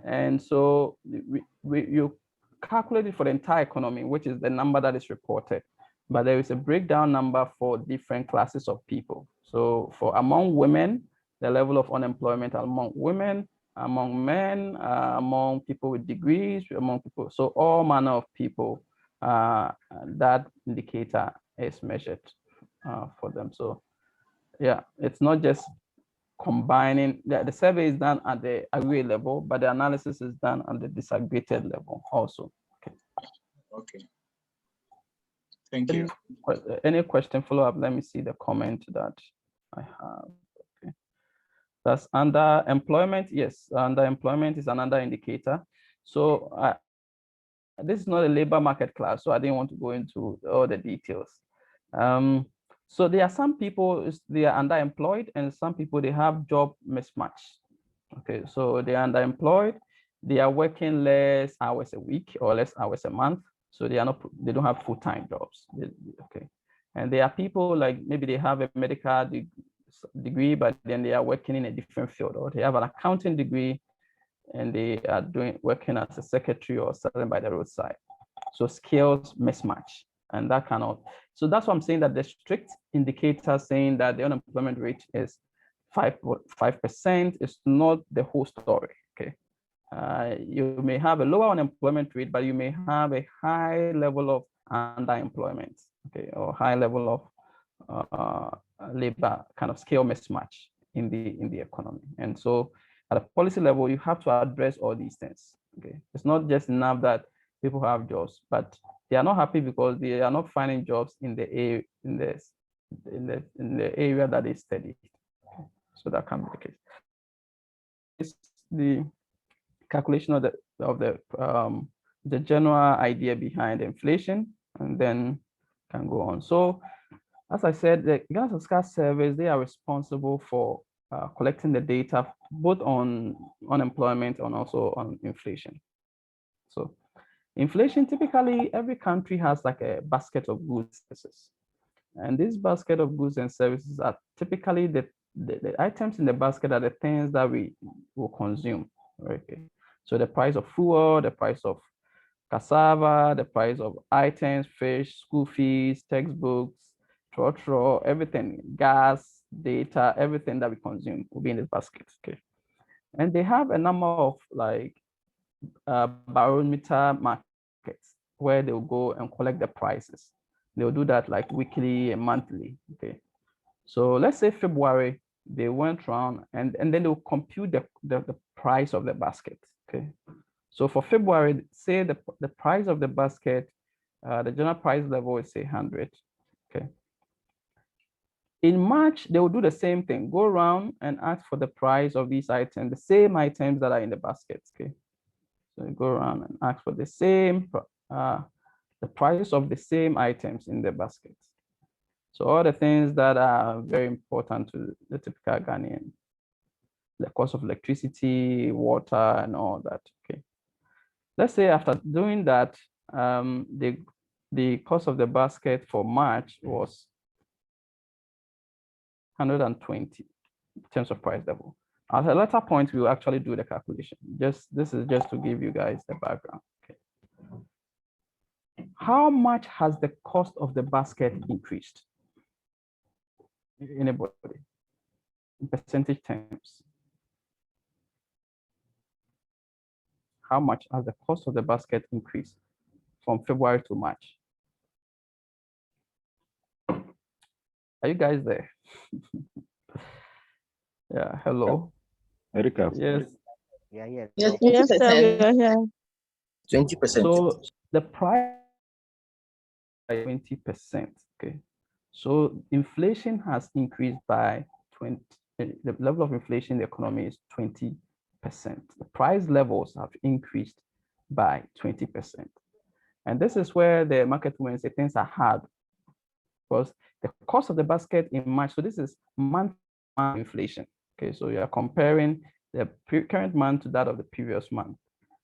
And so you calculate it for the entire economy, which is the number that is reported. But there is a breakdown number for different classes of people. So for among women, the level of unemployment among women, among men, among people with degrees, among people, so all manner of people, that indicator is measured for them. So yeah, it's not just combining, the survey is done at the aggregate level, but the analysis is done at the disaggregated level also. Okay. Okay. Thank you. Any question, follow up? Let me see the comment that I have. Okay. That's underemployment. Yes, underemployment is another indicator. So this is not a labor market class, so I didn't want to go into all the details. So there are some people, they are underemployed, and some people, they have job mismatch. Okay, so they are underemployed, they are working less hours a week or less hours a month. So they don't have full-time jobs. Okay. And there are people like maybe they have a medical degree, but then they are working in a different field, or they have an accounting degree and they are working as a secretary or selling by the roadside. So skills mismatch, and that cannot. So that's what I'm saying, that the strict indicator saying that the unemployment rate is 5% is not the whole story. Okay. You may have a lower unemployment rate, but you may have a high level of underemployment, okay, or high level of labor kind of skill mismatch in the economy. And so at a policy level, you have to address all these things. Okay, it's not just enough that people have jobs, but they are not happy because they are not finding jobs in the area that they studied. Okay. So that can be the case. It's the calculation of the general idea behind inflation, and then can go on. So as I said, the Ghana Fiscal Service, they are responsible for collecting the data both on unemployment and also on inflation. So inflation, typically every country has like a basket of goods and services. And this basket of goods and services are typically the items in the basket are the things that we will consume. Okay. So the price of fuel, the price of cassava, the price of items, fish, school fees, textbooks, trotro, everything, gas, data, everything that we consume will be in this basket. Okay. And they have a number of like barometer markets where they'll go and collect the prices. They'll do that like weekly and monthly. Okay. So let's say February, they went around and then they'll compute the price of the basket. Okay. So for February, say the price of the basket, the general price level is say 100. Okay. In March, they will do the same thing, go around and ask for the price of these items, the same items that are in the basket. Okay. So you go around and ask for the same, the price of the same items in the basket. So all the things that are very important to the typical Ghanaian, the cost of electricity, water, and all that. Okay. Let's say after doing that, the cost of the basket for March was 120 in terms of price level. At a later point, we will actually do the calculation. This is just to give you guys the background. Okay. How much has the cost of the basket increased? Anybody? In percentage terms. How much has the cost of the basket increased from February to March? Are you guys there? Yeah, hello. Erika. Yes. Yeah, yeah. Yes, Yes, sir, we are here. 20%. So the price 20%. Okay. So inflation has increased by 20. The level of inflation in the economy is 20%. The price levels have increased by 20%. And this is where the market women say things are hard because the cost of the basket in March, so this is month inflation. Okay, so you are comparing the current month to that of the previous month.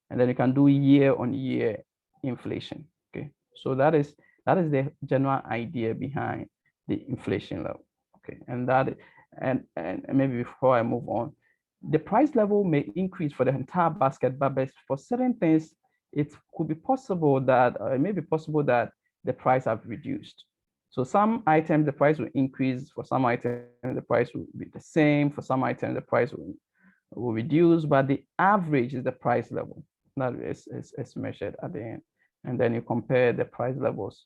And then you can do year-on-year inflation. Okay, so that is the general idea behind the inflation level. Okay, and maybe before I move on, the price level may increase for the entire basket, but for certain things, it could be possible that it may be possible that the price have reduced. So some items the price will increase, for some items the price will be the same, for some items the price will reduce, but the average is the price level that is measured at the end. And then you compare the price levels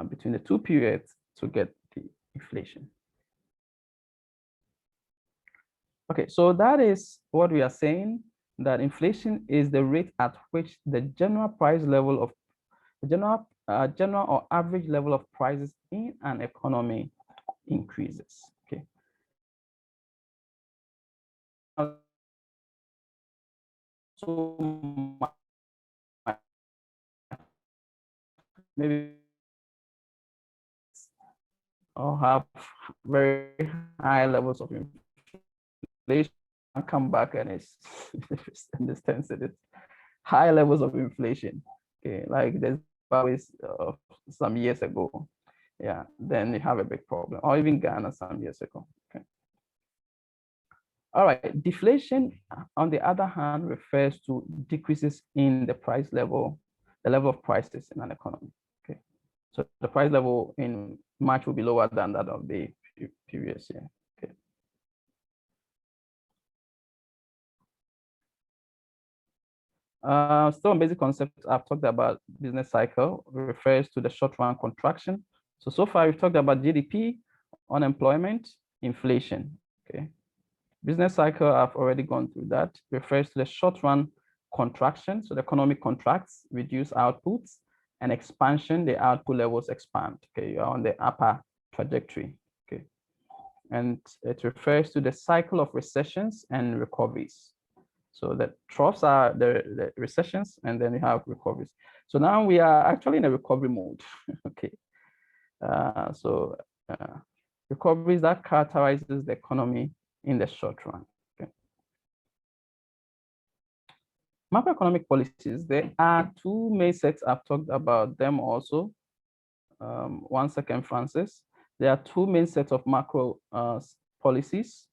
between the two periods to get the inflation. Okay, so that is what we are saying, that inflation is the rate at which the general price level of the general or average level of prices in an economy increases. Okay. So maybe or have very high levels of inflation and come back and it's in the sense that it's high levels of inflation. Okay, like there's always some years ago. Yeah, then you have a big problem, or even Ghana some years ago. Okay. All right, deflation, on the other hand, refers to decreases in the price level, the level of prices in an economy. Okay, so the price level in March will be lower than that of the previous year. Okay. Still on basic concepts, I've talked about business cycle, refers to the short run contraction. So far we've talked about GDP, unemployment, inflation. Okay. Business cycle, I've already gone through that, refers to the short run contraction. So the economy contracts, reduce outputs, and expansion, the output levels expand. Okay, you're on the upper trajectory. Okay. And it refers to the cycle of recessions and recoveries. So the troughs are the recessions, and then you have recoveries. So now we are actually in a recovery mode. Okay. Recoveries that characterizes the economy in the short run. Okay. Macroeconomic policies, there are two main sets. I've talked about them also. 1 second, Francis. There are two main sets of macro policies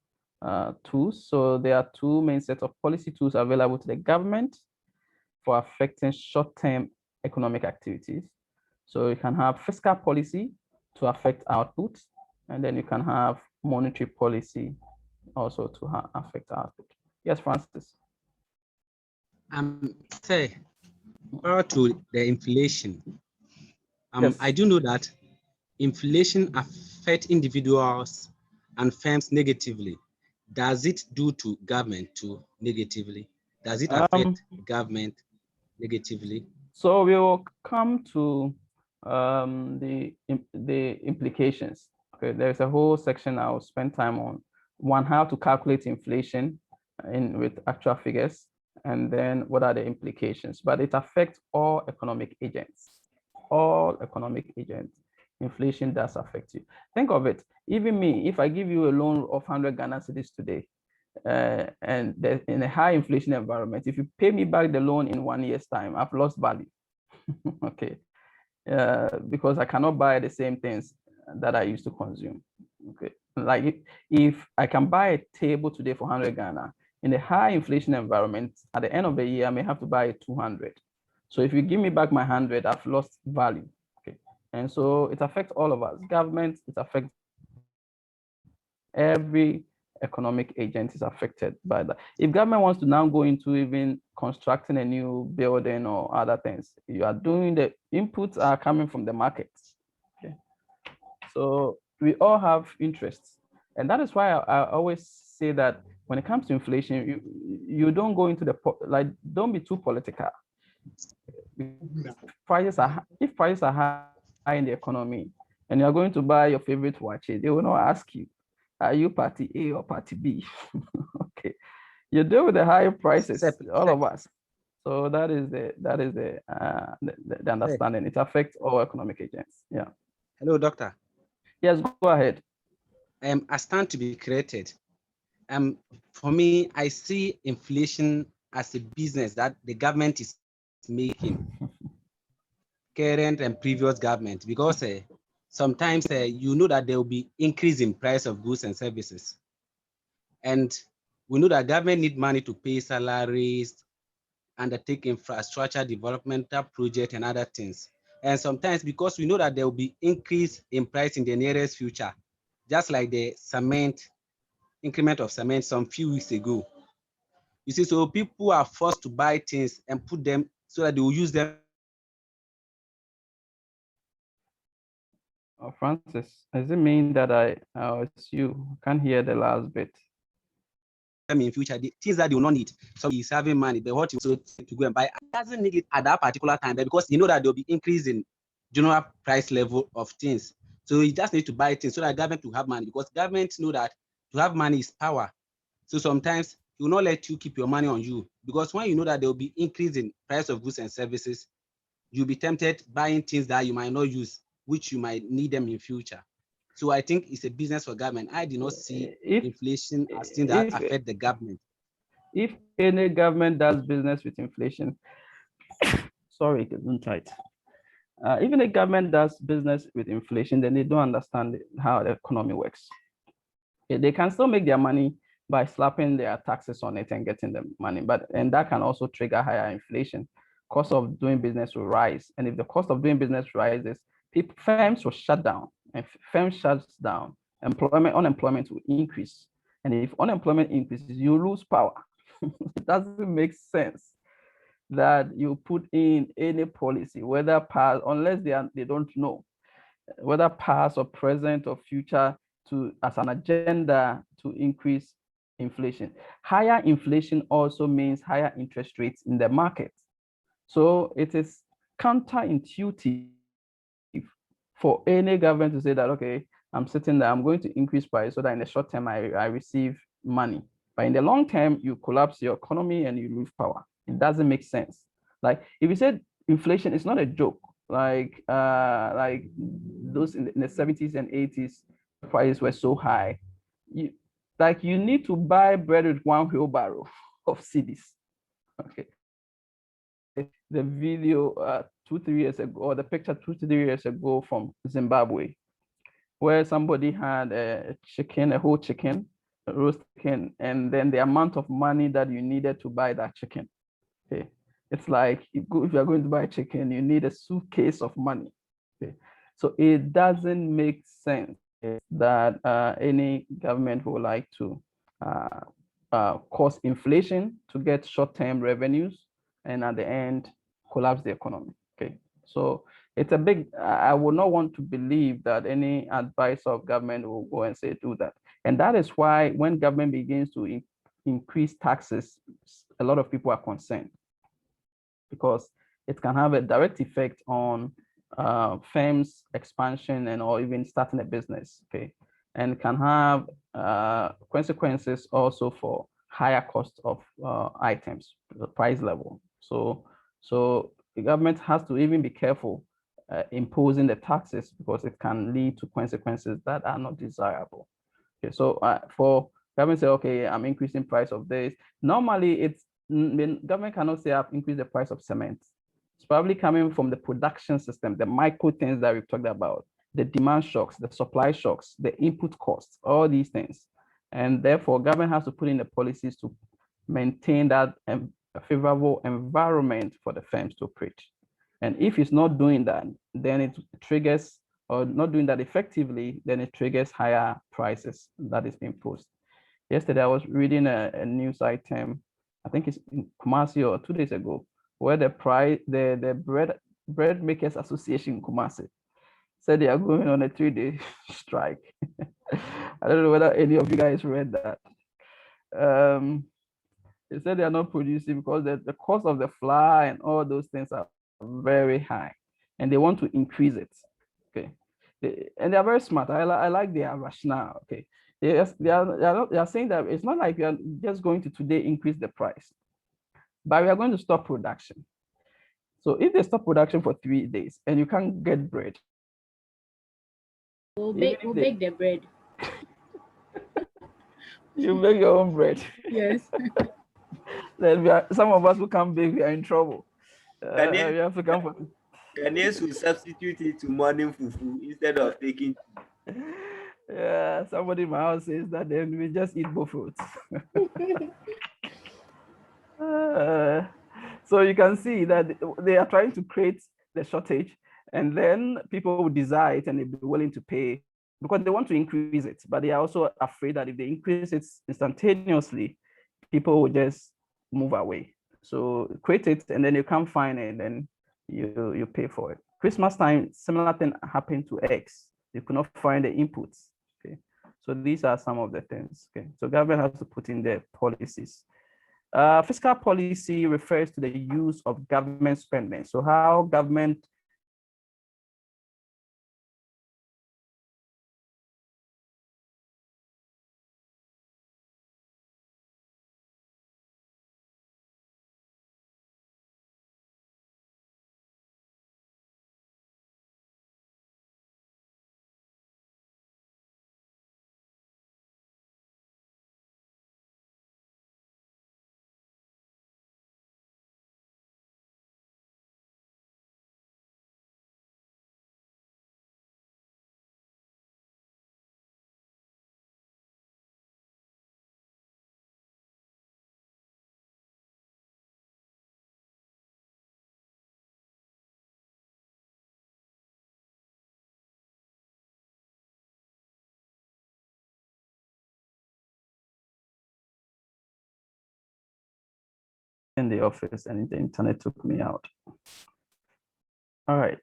tools. So there are two main sets of policy tools available to the government for affecting short-term economic activities. So you can have fiscal policy to affect output, and then you can have monetary policy also to affect output. Yes, Francis. Say, prior to the inflation, yes. I do know that inflation affects individuals and firms negatively. Does it do to government too negatively? Does it affect government negatively? So we will come to the implications. Okay, there's a whole section I'll spend time on. One, how to calculate inflation with actual figures, and then what are the implications. But it affects all economic agents. All economic agents. Inflation does affect you. Think of it. Even me, if I give you a loan of 100 Ghana cedis today, and in a high inflation environment, if you pay me back the loan in 1 year's time, I've lost value. Okay, because I cannot buy the same things that I used to consume. Okay, like if I can buy a table today for 100 Ghana, in a high inflation environment, at the end of the year, I may have to buy it 200. So if you give me back my 100, I've lost value. Okay, and so it affects all of us. Government, it affects every economic agent is affected by that. If government wants to now go into even constructing a new building or other things, you are doing the inputs are coming from the markets. Okay, so we all have interests. And that is why I always say that when it comes to inflation, you don't go into don't be too political. If prices are high in the economy and you're going to buy your favorite watch, they will not ask you, are you party A or party B? Okay, you deal with the higher prices, all of us. So that is the understanding. It affects all economic agents. Yeah. Hello, doctor. Yes, go ahead. A stand to be created. For me, I see inflation as a business that the government is making, current and previous government, because sometimes you know that there will be increase in price of goods and services. And we know that government need money to pay salaries, undertake infrastructure developmental project and other things. And sometimes because we know that there will be increase in price in the nearest future, just like the cement, increment of cement some few weeks ago. You see, so people are forced to buy things and put them so that they will use them. Francis, does it mean that you can't hear the last bit? In future, the things that they will not need. So he's having money, but what you so to go and buy doesn't need it at that particular time, because you know that there'll be increase in general price level of things. So you just need to buy things so that government will have money, because government know that to have money is power. So sometimes he will not let you keep your money on you, because when you know that there will be increase in price of goods and services, you'll be tempted buying things that you might not use, which you might need them in future. So I think it's a business for government. I do not see inflation as things that affect the government. If any government does business with inflation, sorry, tight. Even a government does business with inflation, then they don't understand how the economy works. They can still make their money by slapping their taxes on it and getting the money, and that can also trigger higher inflation. Cost of doing business will rise, and if the cost of doing business rises, firms will shut down. And if firms shuts down, unemployment will increase. And if unemployment increases, you lose power. It doesn't make sense that you put in any policy, whether past, unless they don't know, whether past or present or future, as an agenda to increase inflation. Higher inflation also means higher interest rates in the market. So it is counterintuitive for any government to say that, okay, I'm sitting there, I'm going to increase price so that in the short term I receive money. But in the long term, you collapse your economy and you lose power. It doesn't make sense. Like if you said inflation, it's not a joke. Like those in the 70s and 80s, prices were so high. You need to buy bread with one wheelbarrow of cedis. Okay. The video 2-3 years ago, or the picture 2-3 years ago from Zimbabwe, where somebody had a whole chicken, a roast chicken, and then the amount of money that you needed to buy that chicken. Okay. It's like if you are going to buy chicken, you need a suitcase of money. Okay. So it doesn't make sense that any government would like to cause inflation to get short-term revenues and at the end collapse the economy. Okay, so it's a big, I would not want to believe that any advisor of government will go and say do that. And that is why when government begins to increase taxes, a lot of people are concerned, because it can have a direct effect on firms expansion and or even starting a business. Okay, and can have consequences also for higher cost of items, the price level. So the government has to even be careful imposing the taxes, because it can lead to consequences that are not desirable. Okay, so for government say, okay, I'm increasing price of this. Normally, government cannot say I've increased the price of cement. It's probably coming from the production system, the micro things that we've talked about, the demand shocks, the supply shocks, the input costs, all these things. And therefore, government has to put in the policies to maintain that a favorable environment for the firms to operate. And if it's not doing that, then it triggers, or not doing that effectively, then it triggers higher prices that is being imposed. Yesterday, I was reading a news item, I think it's in Kumasi or 2 days ago, where the bread makers association in Kumasi said they are going on a 3-day strike. I don't know whether any of you guys read that. They said they are not producing because the cost of the flour and all those things are very high, and they want to increase it. Okay, and they are very smart. I like their rationale. Okay, they are saying that it's not like we are just going to today increase the price, but we are going to stop production. So if they stop production for 3 days and you can't get bread, we'll bake the bread. You make your own bread. Yes. Then some of us who can't bake, we are in trouble. We have to come for. Ghanaians will substitute it to morning fufu instead of taking. Yeah, somebody in my house says that then we just eat buffets. So you can see that they are trying to create the shortage, and then people will desire it and they'll be willing to pay because they want to increase it, but they are also afraid that if they increase it instantaneously, people will just move away. So create it, and then you can't find it, and then you pay for it. Christmas time, similar thing happened to eggs. You could not find the inputs. Okay, so these are some of the things. Okay, so government has to put in their policies. Fiscal policy refers to the use of government spending. So how government in the office and the internet took me out. All right.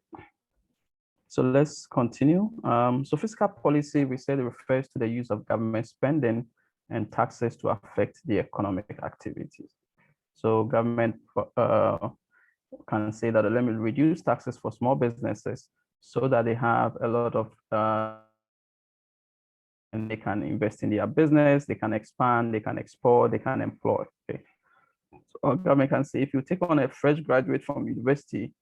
So let's continue. So fiscal policy, we said, refers to the use of government spending and taxes to affect the economic activities. So government can say that let me reduce taxes for small businesses so that they have a lot of and they can invest in their business, they can expand, they can export, they can employ. Okay. So government can say if you take on a fresh graduate from university,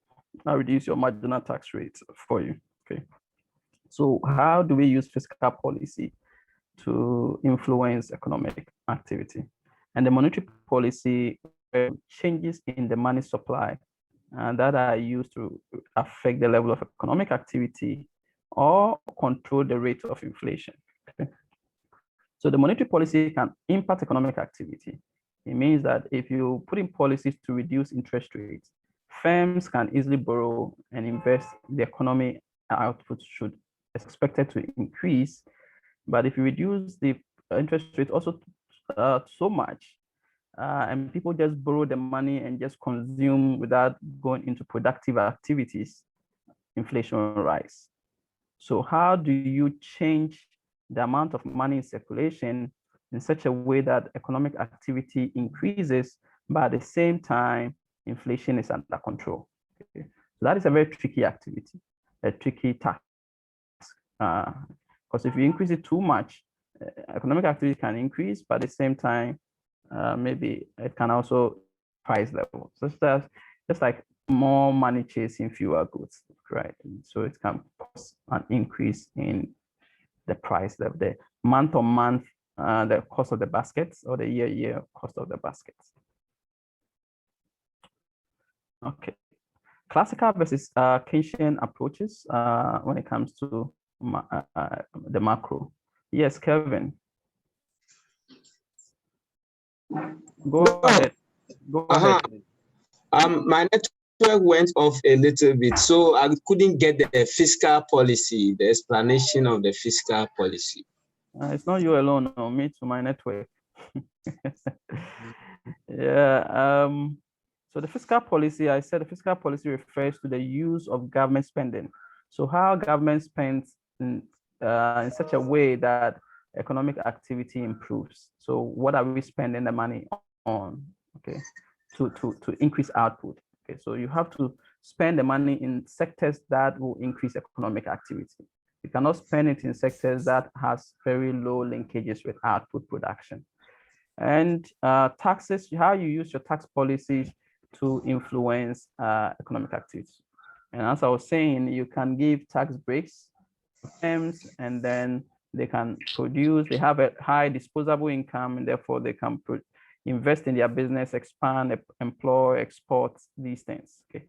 I'll reduce your marginal tax rate for you. Okay. So how do we use fiscal policy to influence economic activity? And the monetary policy changes in the money supply that are used to affect the level of economic activity or control the rate of inflation. Okay. So the monetary policy can impact economic activity. It means that if you put in policies to reduce interest rates, firms can easily borrow and invest. The economy output should expected to increase. But if you reduce the interest rate also so much, and people just borrow the money and just consume without going into productive activities, inflation will rise. So how do you change the amount of money in circulation in such a way that economic activity increases, but at the same time, inflation is under control? Okay. So that is a very tricky activity, a tricky task. Because if you increase it too much, economic activity can increase, but at the same time, maybe it can also price level. So it's just like more money chasing fewer goods, right? So it can cause an increase in the price level, the month on month, the cost of the baskets, or the year cost of the baskets. Okay. Classical versus Keynesian approaches when it comes to the macro. Yes, Kevin. Go ahead. Go ahead. My network went off a little bit, so I couldn't get the fiscal policy, the explanation of the fiscal policy. It's not you alone, no, me to my network. Yeah. So the fiscal policy, I said the fiscal policy refers to the use of government spending. So how government spends in such a way that economic activity improves. So what are we spending the money on? Okay, to increase output. Okay, so you have to spend the money in sectors that will increase economic activity. You cannot spend it in sectors that has very low linkages with output production. And taxes, how you use your tax policies to influence economic activity. And as I was saying, you can give tax breaks to firms, and then they can produce, they have a high disposable income, and therefore they can invest in their business, expand, employ, export, these things. Okay.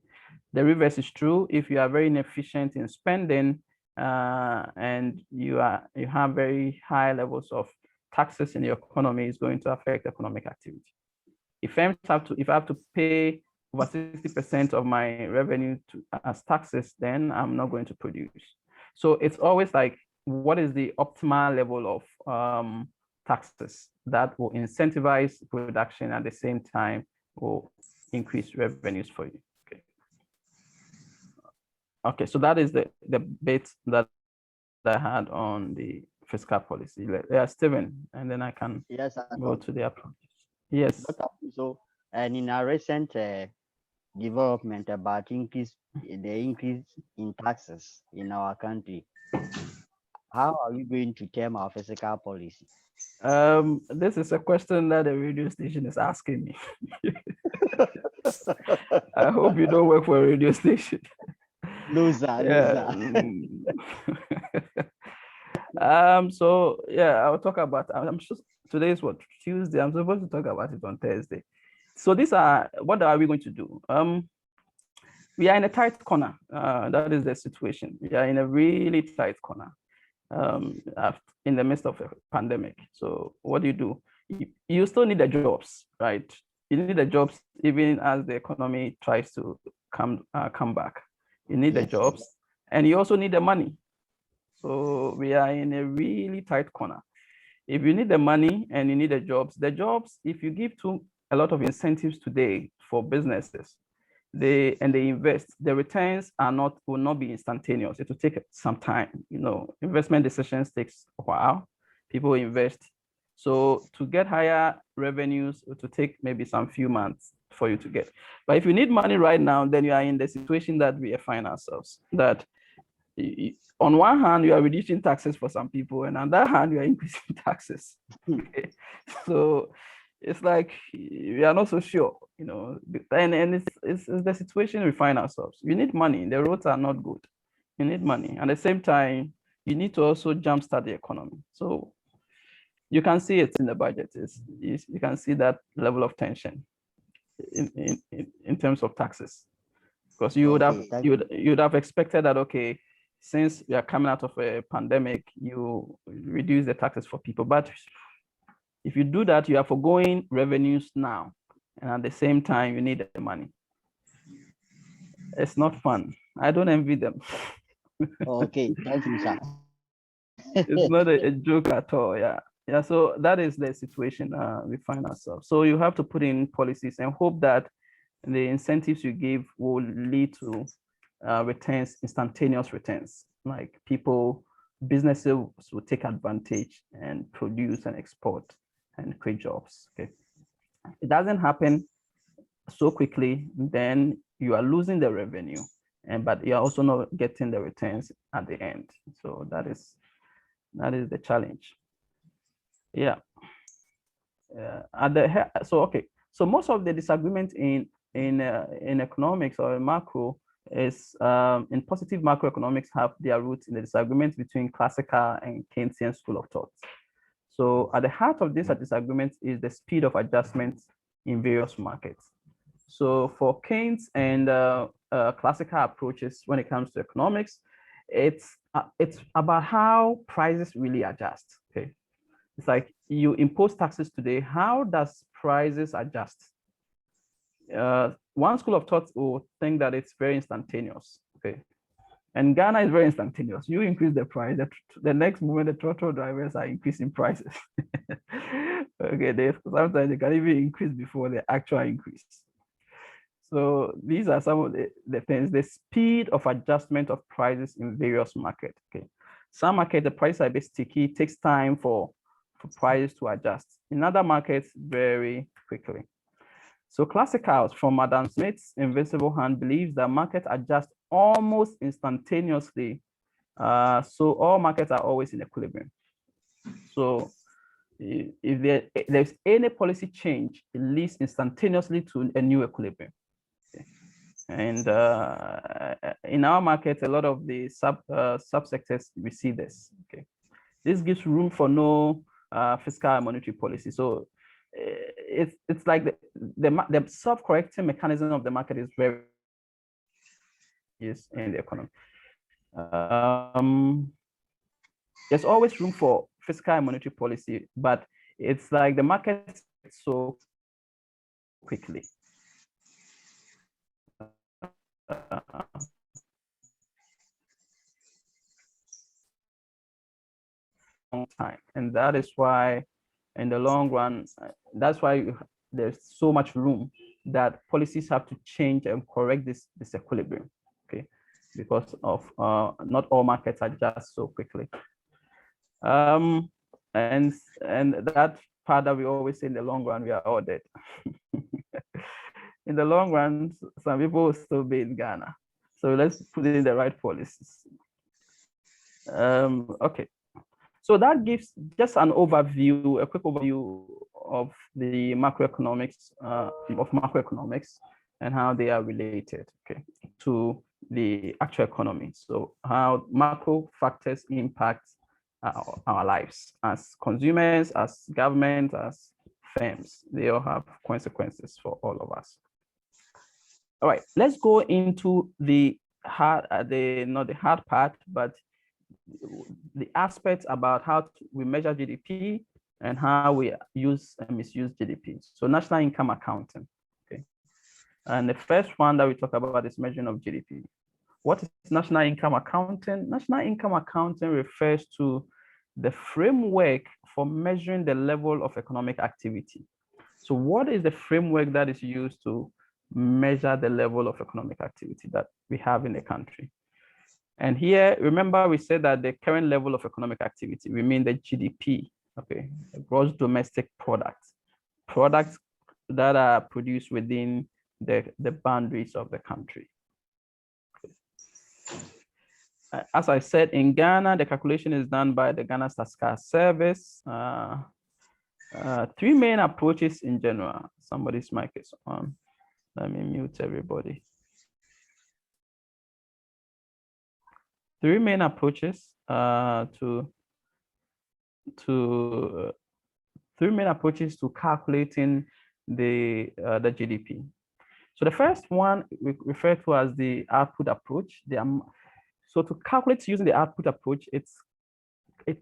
The reverse is true. If you are very inefficient in spending, and you have very high levels of taxes in your economy, is going to affect economic activity. If I have to pay over 60% of my revenue as taxes, then I'm not going to produce. So it's always like, what is the optimal level of taxes that will incentivize production at the same time will increase revenues for you? Okay. Okay, so that is the bit that I had on the fiscal policy. Yeah, Stephen, and then I can go to the approach. Yes. So, and in our recent development about the increase in taxes in our country, how are we going to term our fiscal policy? This is a question that the radio station is asking me. I hope you don't work for a radio station. No, sir. Yeah. So yeah, I'll talk about. I'm sure today is what, Tuesday. I'm supposed to talk about it on Thursday. So what are we going to do? We are in a tight corner. That is the situation. We are in a really tight corner in the midst of a pandemic. So what do? You still need the jobs, right? You need the jobs even as the economy tries to come back. You need the jobs, and you also need the money. So we are in a really tight corner. If you need the money and you need the jobs, if you give a lot of incentives today for businesses, they invest, the returns will not be instantaneous. It will take some time. Investment decisions takes a while. People invest. So to get higher revenues, it will take maybe some few months for you to get. But if you need money right now, then you are in the situation that we find ourselves. That on one hand, you are reducing taxes for some people, and on the other hand, you are increasing taxes. Okay. So it's like we are not so sure, and it's the situation we find ourselves. You need money. The roads are not good. You need money. At the same time, you need to also jumpstart the economy. So you can see it in the budget. You can see that level of tension in terms of taxes, because you would have expected that, okay, since we are coming out of a pandemic, you reduce the taxes for people. But if you do that, you are foregoing revenues now, and at the same time, you need the money. It's not fun. I don't envy them. Okay, thank you, sir. It's not a joke at all. Yeah. Yeah. So that is the situation we find ourselves. So you have to put in policies and hope that the incentives you give will lead to returns, instantaneous returns. Like businesses will take advantage and produce and export and create jobs. Okay. It doesn't happen so quickly, then you are losing the revenue, but you are also not getting the returns at the end. So that is the challenge. Yeah. So most of the disagreement in economics or in macro is in positive macroeconomics have their roots in the disagreement between classical and Keynesian school of thought. So at the heart of this disagreement is the speed of adjustment in various markets. So for Keynes and classical approaches when it comes to economics, it's about how prices really adjust. Okay, it's like you impose taxes today. How does prices adjust? One school of thought will think that it's very instantaneous. Okay, and Ghana is very instantaneous. You increase the price, the next moment the throttle drivers are increasing prices. Okay, sometimes they can even increase before the actual increase. So these are some of the things. The speed of adjustment of prices in various markets. Okay, some markets the prices are a bit sticky. It takes time for prices to adjust. In other markets, very quickly. So Classicals from Adam Smith's Invisible Hand believes that markets adjust almost instantaneously. So all markets are always in equilibrium. So if there's any policy change, it leads instantaneously to a new equilibrium. Okay. And in our market, a lot of the subsectors we see this. Okay, this gives room for no fiscal and monetary policy. So it's like the self-correcting mechanism of the market is very in the economy. There's always room for fiscal and monetary policy, but it's like the market so quickly. Time, and that is why in the long run, that's why there's so much room that policies have to change and correct this equilibrium. Okay, because of not all markets adjust so quickly. And that part that we always say, in the long run we are all dead. In the long run, some people will still be in Ghana, so let's put in the right policies. Okay, so that gives just an overview, a quick overview of the macroeconomics and how they are related, okay, to the actual economy. So how macro factors impact our lives as consumers, as government, as firms. They all have consequences for all of us. All right, let's go into the hard, not the hard part, but the aspects about how we measure GDP and how we use and misuse GDP. So national income accounting. Okay, and the first one that we talk about is measurement of GDP. What is national income accounting? National income accounting refers to the framework for measuring the level of economic activity. So what is the framework that is used to measure the level of economic activity that we have in the country? And here, remember, we said that the current level of economic activity, we mean the GDP, okay, the gross domestic product, products that are produced within the boundaries of the country. Okay. As I said, in Ghana, the calculation is done by the Ghana Statistical Service. Three main approaches in general. Somebody's mic is on. Let me mute everybody. Three main approaches to calculating the GDP. So the first one we refer to as the output approach. So to calculate using the output approach, it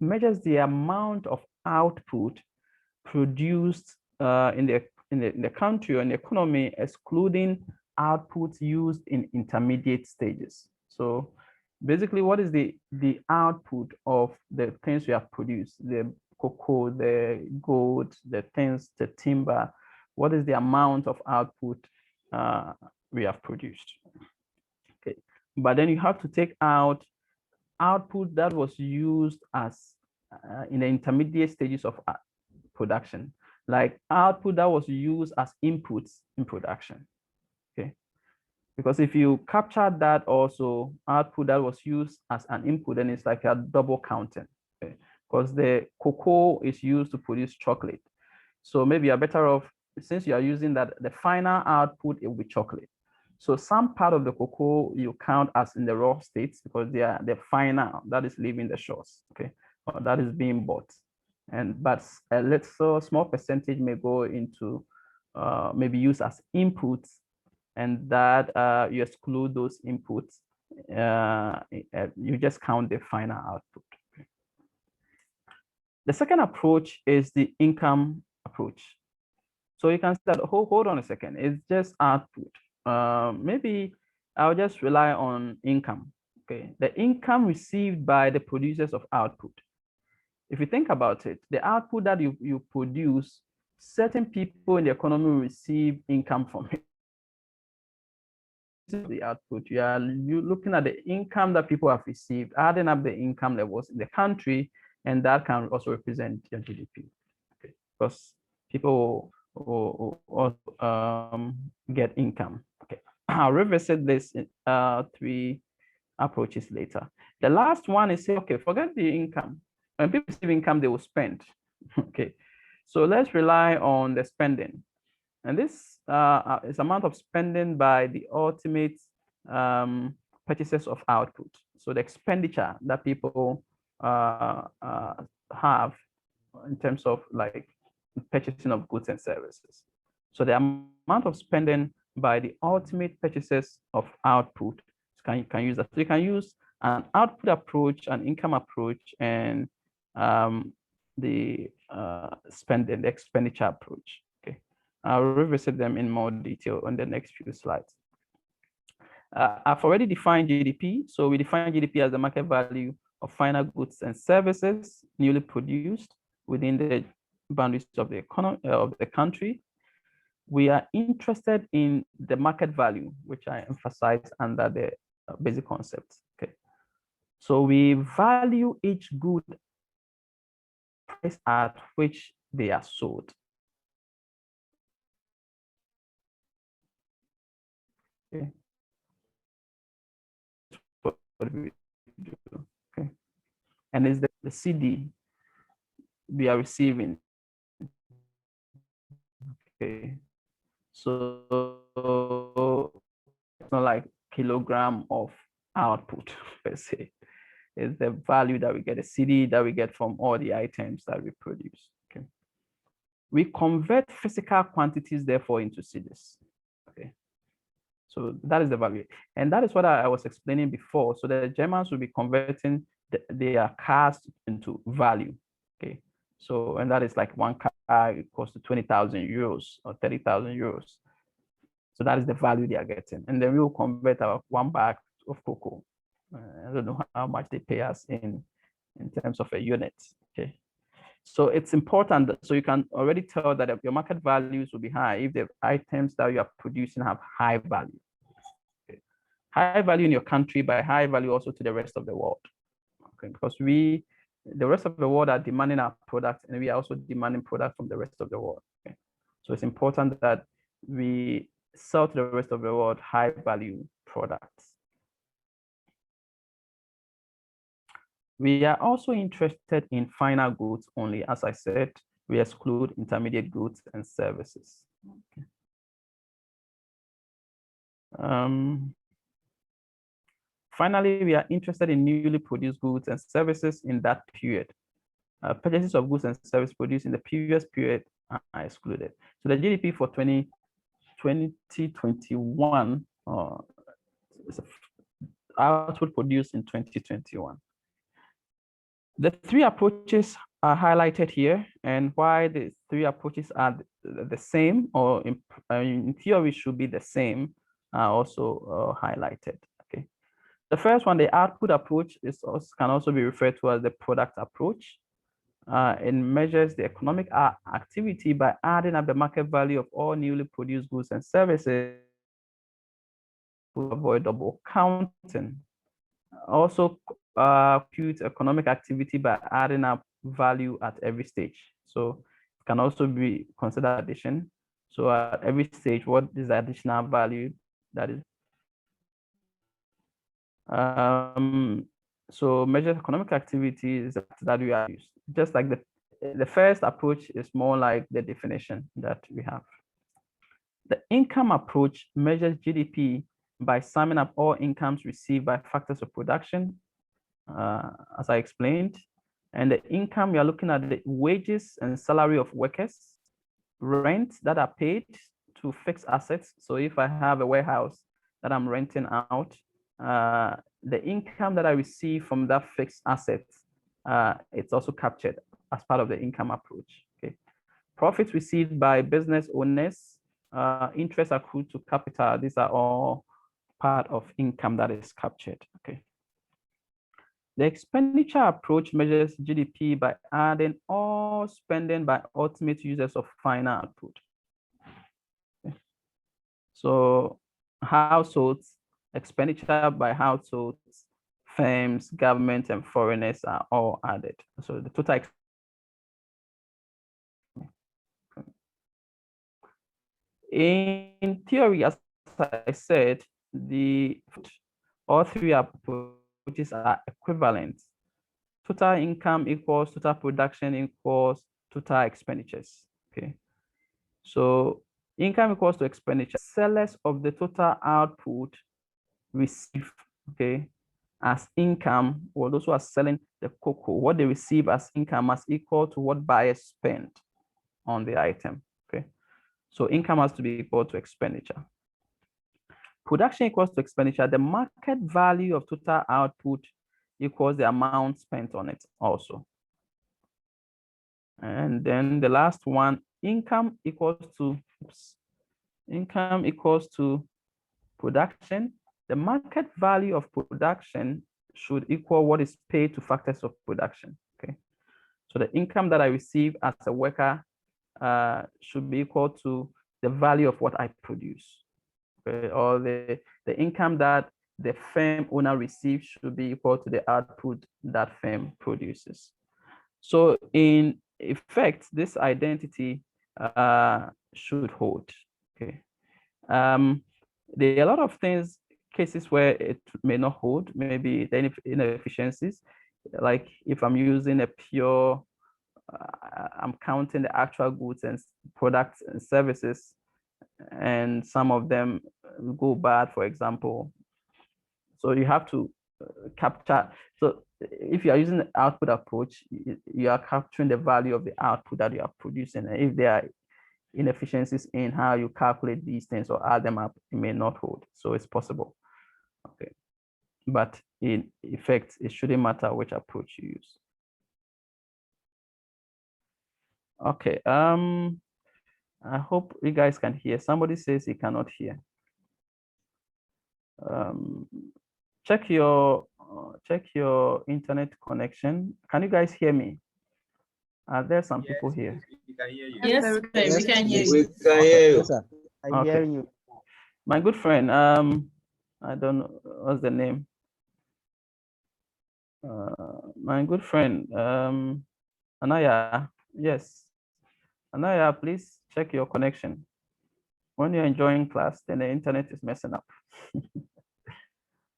measures the amount of output produced in the country or in the economy, excluding outputs used in intermediate stages. So basically, what is the output of the things we have produced, the cocoa, the gold, the things, the timber? What is the amount of output we have produced? Okay, but then you have to take out output that was used as in the intermediate stages of production, like output that was used as inputs in production. Okay, because if you capture that also output that was used as an input, then it's like a double counting. Okay, because the cocoa is used to produce chocolate, so maybe you're better off, since you are using that, the final output it will be chocolate. So some part of the cocoa you count as in the raw states because they are the final that is leaving the shores, okay, or that is being bought. But a little small percentage may go into maybe used as inputs, and that you exclude those inputs. You just count the final output. Okay. The second approach is the income approach. So you can start, hold on a second, it's just output. Maybe I'll just rely on income. Okay, the income received by the producers of output. If you think about it, the output that you produce, certain people in the economy will receive income from it. the output, you looking at the income that people have received, adding up the income levels in the country, and that can also represent your GDP. Okay, because people will get income. Okay, I'll revisit this in 3 approaches later. The last one is say, okay, forget the income. When people receive income, they will spend. Okay, so let's rely on the spending. And this is amount of spending by the ultimate purchases of output. So the expenditure that people have in terms of like purchasing of goods and services. So the amount of spending by the ultimate purchases of output, you can use that. So you can use an output approach, an income approach, and the spending, the expenditure approach. Okay, I'll revisit them in more detail on the next few slides. I've already defined GDP. So we define GDP as the market value of final goods and services newly produced within the boundaries of the economy of the country. We are interested in the market value, which I emphasize under the basic concepts. Okay, so we value each good price at which they are sold. Okay. Okay, and is the CD we are receiving. Okay, so it's not like kilogram of output per se. It's the value that we get, the CD that we get from all the items that we produce. Okay, we convert physical quantities therefore into CDs. Okay, so that is the value, and that is what I was explaining before. So the Germans will be converting their cars into value. Okay, so and that is like one car equals to 20,000 euros or 30,000 euros. So that is the value they are getting, and then we will convert our 1 bag of cocoa. I don't know how much they pay us in terms of a unit. Okay, so it's important that, so you can already tell that your market values will be high if the items that you are producing have high value. Okay. High value in your country, by high value also to the rest of the world. Okay, because the rest of the world are demanding our products, and we are also demanding products from the rest of the world. Okay, so it's important that we sell to the rest of the world high value products. We are also interested in final goods only. As I said, we exclude intermediate goods and services. Okay. Finally, we are interested in newly produced goods and services in that period. Purchases of goods and services produced in the previous period are excluded. So the GDP for 2021 output produced in 2021. The 3 approaches are highlighted here, and why the 3 approaches are the same, or in theory should be the same, are also highlighted. Okay, the first one, the output approach, can also be referred to as the product approach. It measures the economic activity by adding up the market value of all newly produced goods and services to avoid double counting. Also compute economic activity by adding up value at every stage. So it can also be considered addition. So at every stage, what is the additional value that is? So measure economic activities that we are used. Just like the first approach is more like the definition that we have. The income approach measures GDP by summing up all incomes received by factors of production, as I explained. And the income, we are looking at the wages and salary of workers, rents that are paid to fixed assets. So if I have a warehouse that I'm renting out, the income that I receive from that fixed asset, it's also captured as part of the income approach. Okay, profits received by business owners, interest accrued to capital, these are all part of income that is captured. Okay, the expenditure approach measures GDP by adding all spending by ultimate users of final output. Okay. So households expenditure by households, firms, government, and foreigners are all added. So the total in theory, as I said, all three approaches are equivalent. Total income equals total production equals total expenditures. Okay. So income equals to expenditure. Sellers of the total output receive, okay, as income, or those who are selling the cocoa, what they receive as income must equal to what buyers spend on the item. Okay. So income has to be equal to expenditure. Production equals to expenditure. The market value of total output equals the amount spent on it also. And then the last one, income equals to production. The market value of production should equal what is paid to factors of production. Okay. So the income that I receive as a worker should be equal to the value of what I produce. Okay. Or the income that the firm owner receives should be equal to the output that firm produces. So in effect, this identity should hold. Okay. There are a lot of cases where it may not hold, maybe the inefficiencies, like if I'm using a pure, I'm counting the actual goods and products and services, and some of them go bad, for example. So you have to capture. So if you are using the output approach, you are capturing the value of the output that you are producing. And if there are inefficiencies in how you calculate these things or add them up, it may not hold. So it's possible. Okay. But in effect, it shouldn't matter which approach you use. Okay. I hope you guys can hear. Somebody says he cannot hear. Check your internet connection. Can you guys hear me? Are there some people here? We can hear you. Yes, we can hear you. We can hear you. I hear you. My good friend, I don't know what's the name. My good friend, Anaya. Yes, Anaya, please check your connection. When you're enjoying class, then the internet is messing up.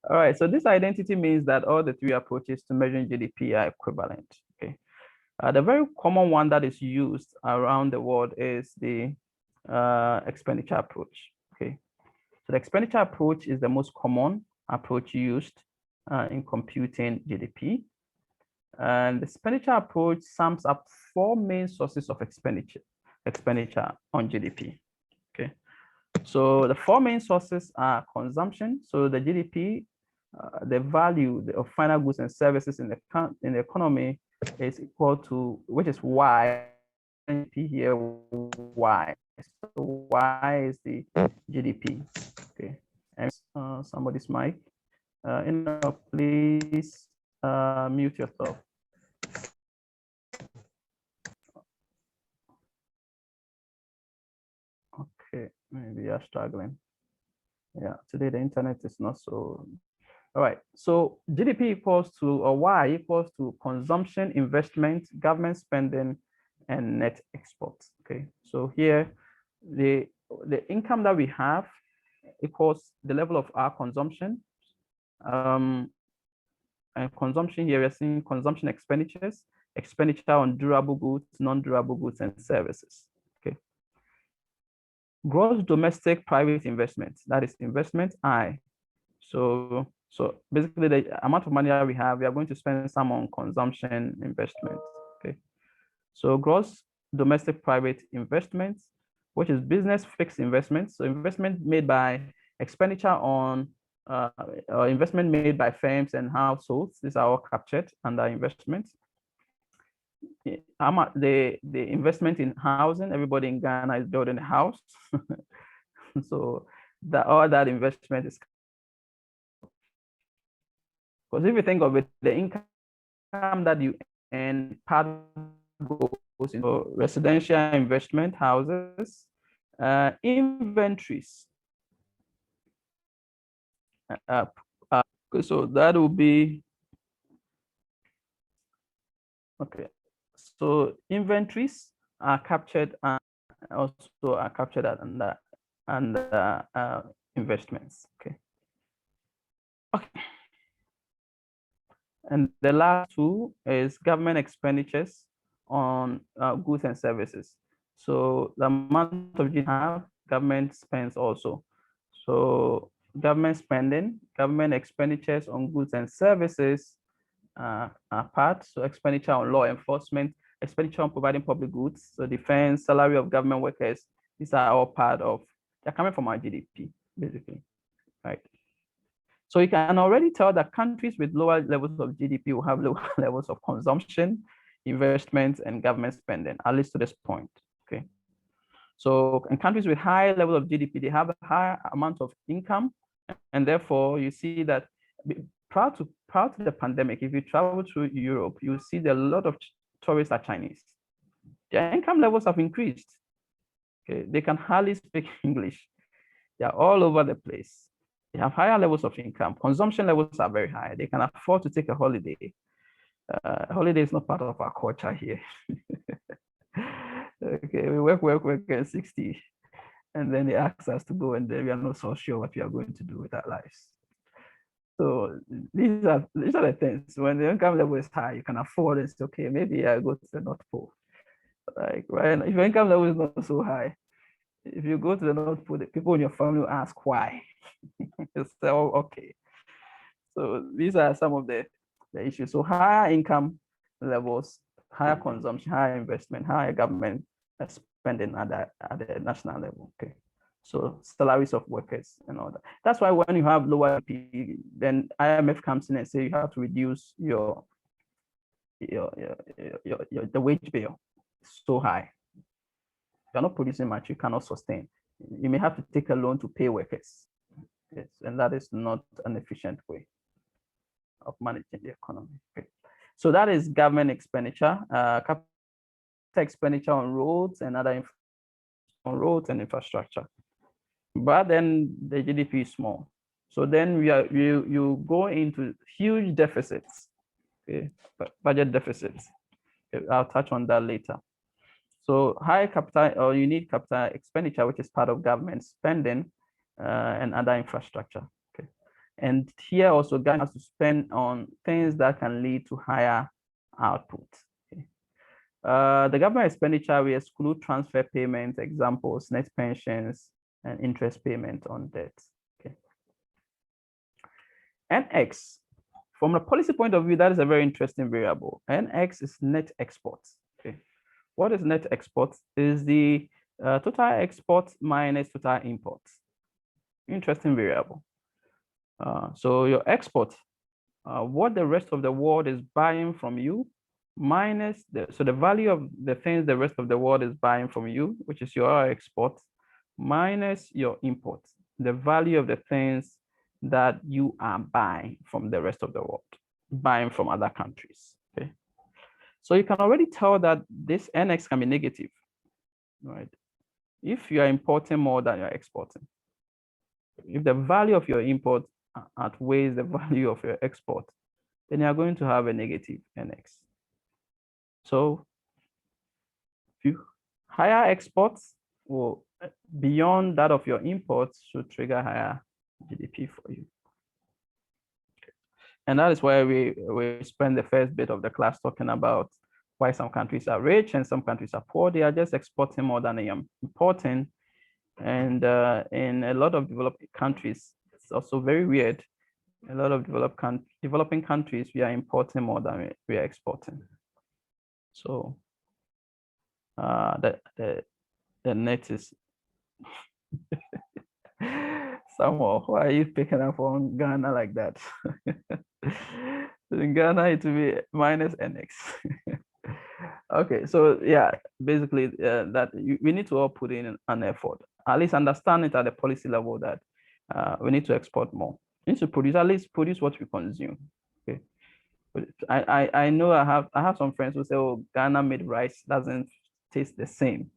All right, so this identity means that all the three approaches to measuring GDP are equivalent. Okay, the very common one that is used around the world is the expenditure approach. Okay, so the expenditure approach is the most common approach used in computing GDP. And the expenditure approach sums up four main sources of expenditure on GDP. Okay, so the four main sources are consumption. So the GDP, the value of final goods and services in the economy is equal to, which is Y. Here, Y. So Y is the GDP. Okay, and somebody's mic. Please mute yourself. Okay, maybe you're struggling. Yeah, today the internet is not so. All right, so GDP equals to, or Y equals to consumption, investment, government spending, and net exports. Okay, so here the income that we have equals the level of our consumption. And consumption here, we're seeing consumption expenditures, expenditure on durable goods, non-durable goods, and services. Okay. Gross domestic private investment, that is investment I. So basically the amount of money that we have, we are going to spend some on consumption investment. Okay. So gross domestic private investments, which is business fixed investments. So investment made by expenditure on investment made by firms and households. These are all captured under investments. The investment in housing, everybody in Ghana is building a house. So all that investment is, because if you think of it, the income that you earn, part goes into residential investment, houses, inventories. So that will be okay. So inventories are captured and also are captured under investments. Okay. Okay. And the last two is government expenditures on goods and services. So the amount of GDP government spends also. So government spending, government expenditures on goods and services are part. So expenditure on law enforcement, expenditure on providing public goods, so defense, salary of government workers, these are all part of, they're coming from our GDP, basically, right? So you can already tell that countries with lower levels of GDP will have lower levels of consumption, investment, and government spending, at least to this point, okay? So in countries with high level of GDP, they have a higher amount of income, and therefore you see that prior to the pandemic, if you travel to Europe, you see that a lot of tourists are Chinese. Their income levels have increased. Okay, they can hardly speak English. They are all over the place. They have higher levels of income. Consumption levels are very high. They can afford to take a holiday. Holiday is not part of our culture here. Okay, we work at 60, and then they ask us to go, and then we are not so sure what we are going to do with our lives. So these are the things. When the income level is high, you can afford it. Okay, maybe I go to the North Pole. Like, right? If your income level is not so high, if you go to the North Pole, the people in your family will ask why. It's so okay. So these are some of the issues. So higher income levels, higher consumption, higher investment, higher government spending at the national level. Okay. So salaries of workers and all that. That's why when you have lower GDP, then IMF comes in and say you have to reduce the wage bill. It's so high. You're not producing much, you cannot sustain. You may have to take a loan to pay workers. Yes, and that is not an efficient way of managing the economy. Okay. So that is government expenditure, capital expenditure on roads and other roads and infrastructure. But then the GDP is small. So then you go into huge deficits, okay, budget deficits. Okay, I'll touch on that later. So high capital, or you need capital expenditure, which is part of government spending and other infrastructure. Okay, and here also government has to spend on things that can lead to higher output. Okay. The government expenditure, we exclude transfer payments, examples, net pensions, and interest payment on debt. Okay. NX, from a policy point of view, that is a very interesting variable. NX is net exports. Okay. What is net exports? Is the total exports minus total imports. Interesting variable. So your export, what the rest of the world is buying from you, minus the value of the things the rest of the world is buying from you, which is your export, minus your imports, the value of the things that you are buying from the rest of the world, buying from other countries. Okay. So you can already tell that this NX can be negative, right? If you are importing more than you're exporting. If the value of your import outweighs the value of your export, then you're going to have a negative NX. So higher exports will, beyond that of your imports, should trigger higher GDP for you. And that is why we spend the first bit of the class talking about why some countries are rich and some countries are poor. They are just exporting more than they are importing. And in a lot of developing countries, it's also very weird. A lot of developing countries, we are importing more than we are exporting. So the net is somehow. Why are you picking up on Ghana like that? In Ghana, it will be minus NX. Okay, so yeah, basically that we need to all put in an effort, at least understand it at the policy level that we need to export more. We need to produce, at least produce what we consume. Okay, but I know I have some friends who say, oh, Ghana made rice doesn't taste the same.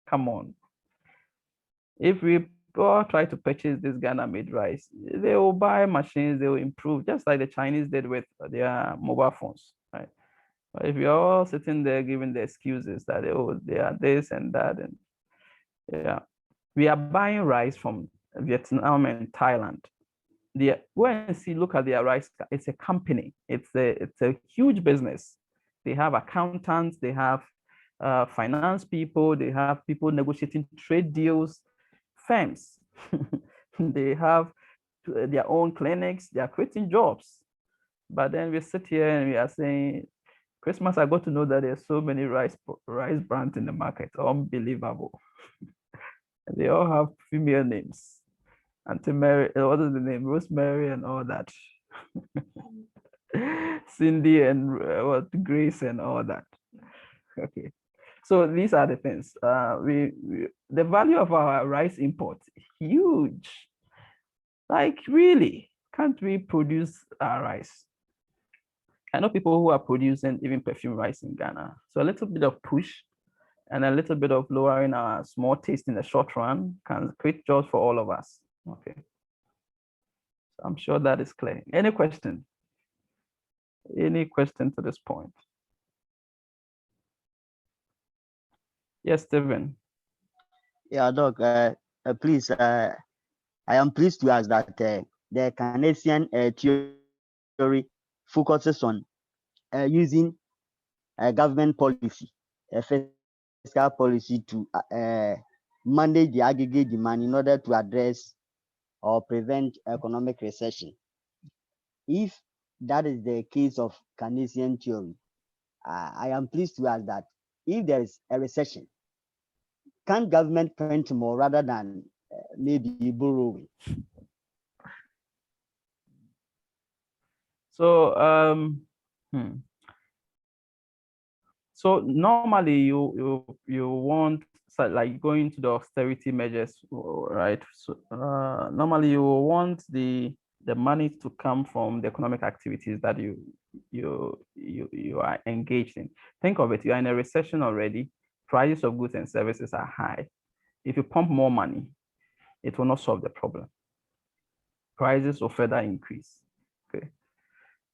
Come on. If we go try to purchase this Ghana-made rice. They will buy machines, they will improve, just like the Chinese did with their mobile phones, right? But if you're all sitting there giving the excuses that they are this and that, and yeah, we are buying rice from Vietnam and Thailand. Go and see, look at their rice. It's a company. It's a huge business. They have accountants. They have finance people. They have people negotiating trade deals. Firms. They have their own clinics. They are creating jobs. But then we sit here and we are saying, Christmas, I got to know that there's so many rice brands in the market. Unbelievable. They all have female names. Auntie Mary, what is the name? Rosemary and all that. Cindy and Grace and all that. Okay. So these are the things. The value of our rice imports, huge. Like really, can't we produce our rice? I know people who are producing even perfume rice in Ghana. So a little bit of push and a little bit of lowering our small taste in the short run can create jobs for all of us. Okay. So I'm sure that is clear. Any question? Any question to this point? Yes, Stephen. Yeah, Doc, please, I am pleased to ask that the Canadian theory focuses on using government policy, fiscal policy to manage the aggregate demand in order to address or prevent economic recession. If that is the case of Canadian theory, I am pleased to ask that if there is a recession, can government print more rather than maybe borrowing? So so normally you want, so like going to the austerity measures, right? So normally you want the money to come from the economic activities that you are engaged in. Think of it, you are in a recession already, prices of goods and services are high. If you pump more money, it will not solve the problem. Prices will further increase. Okay.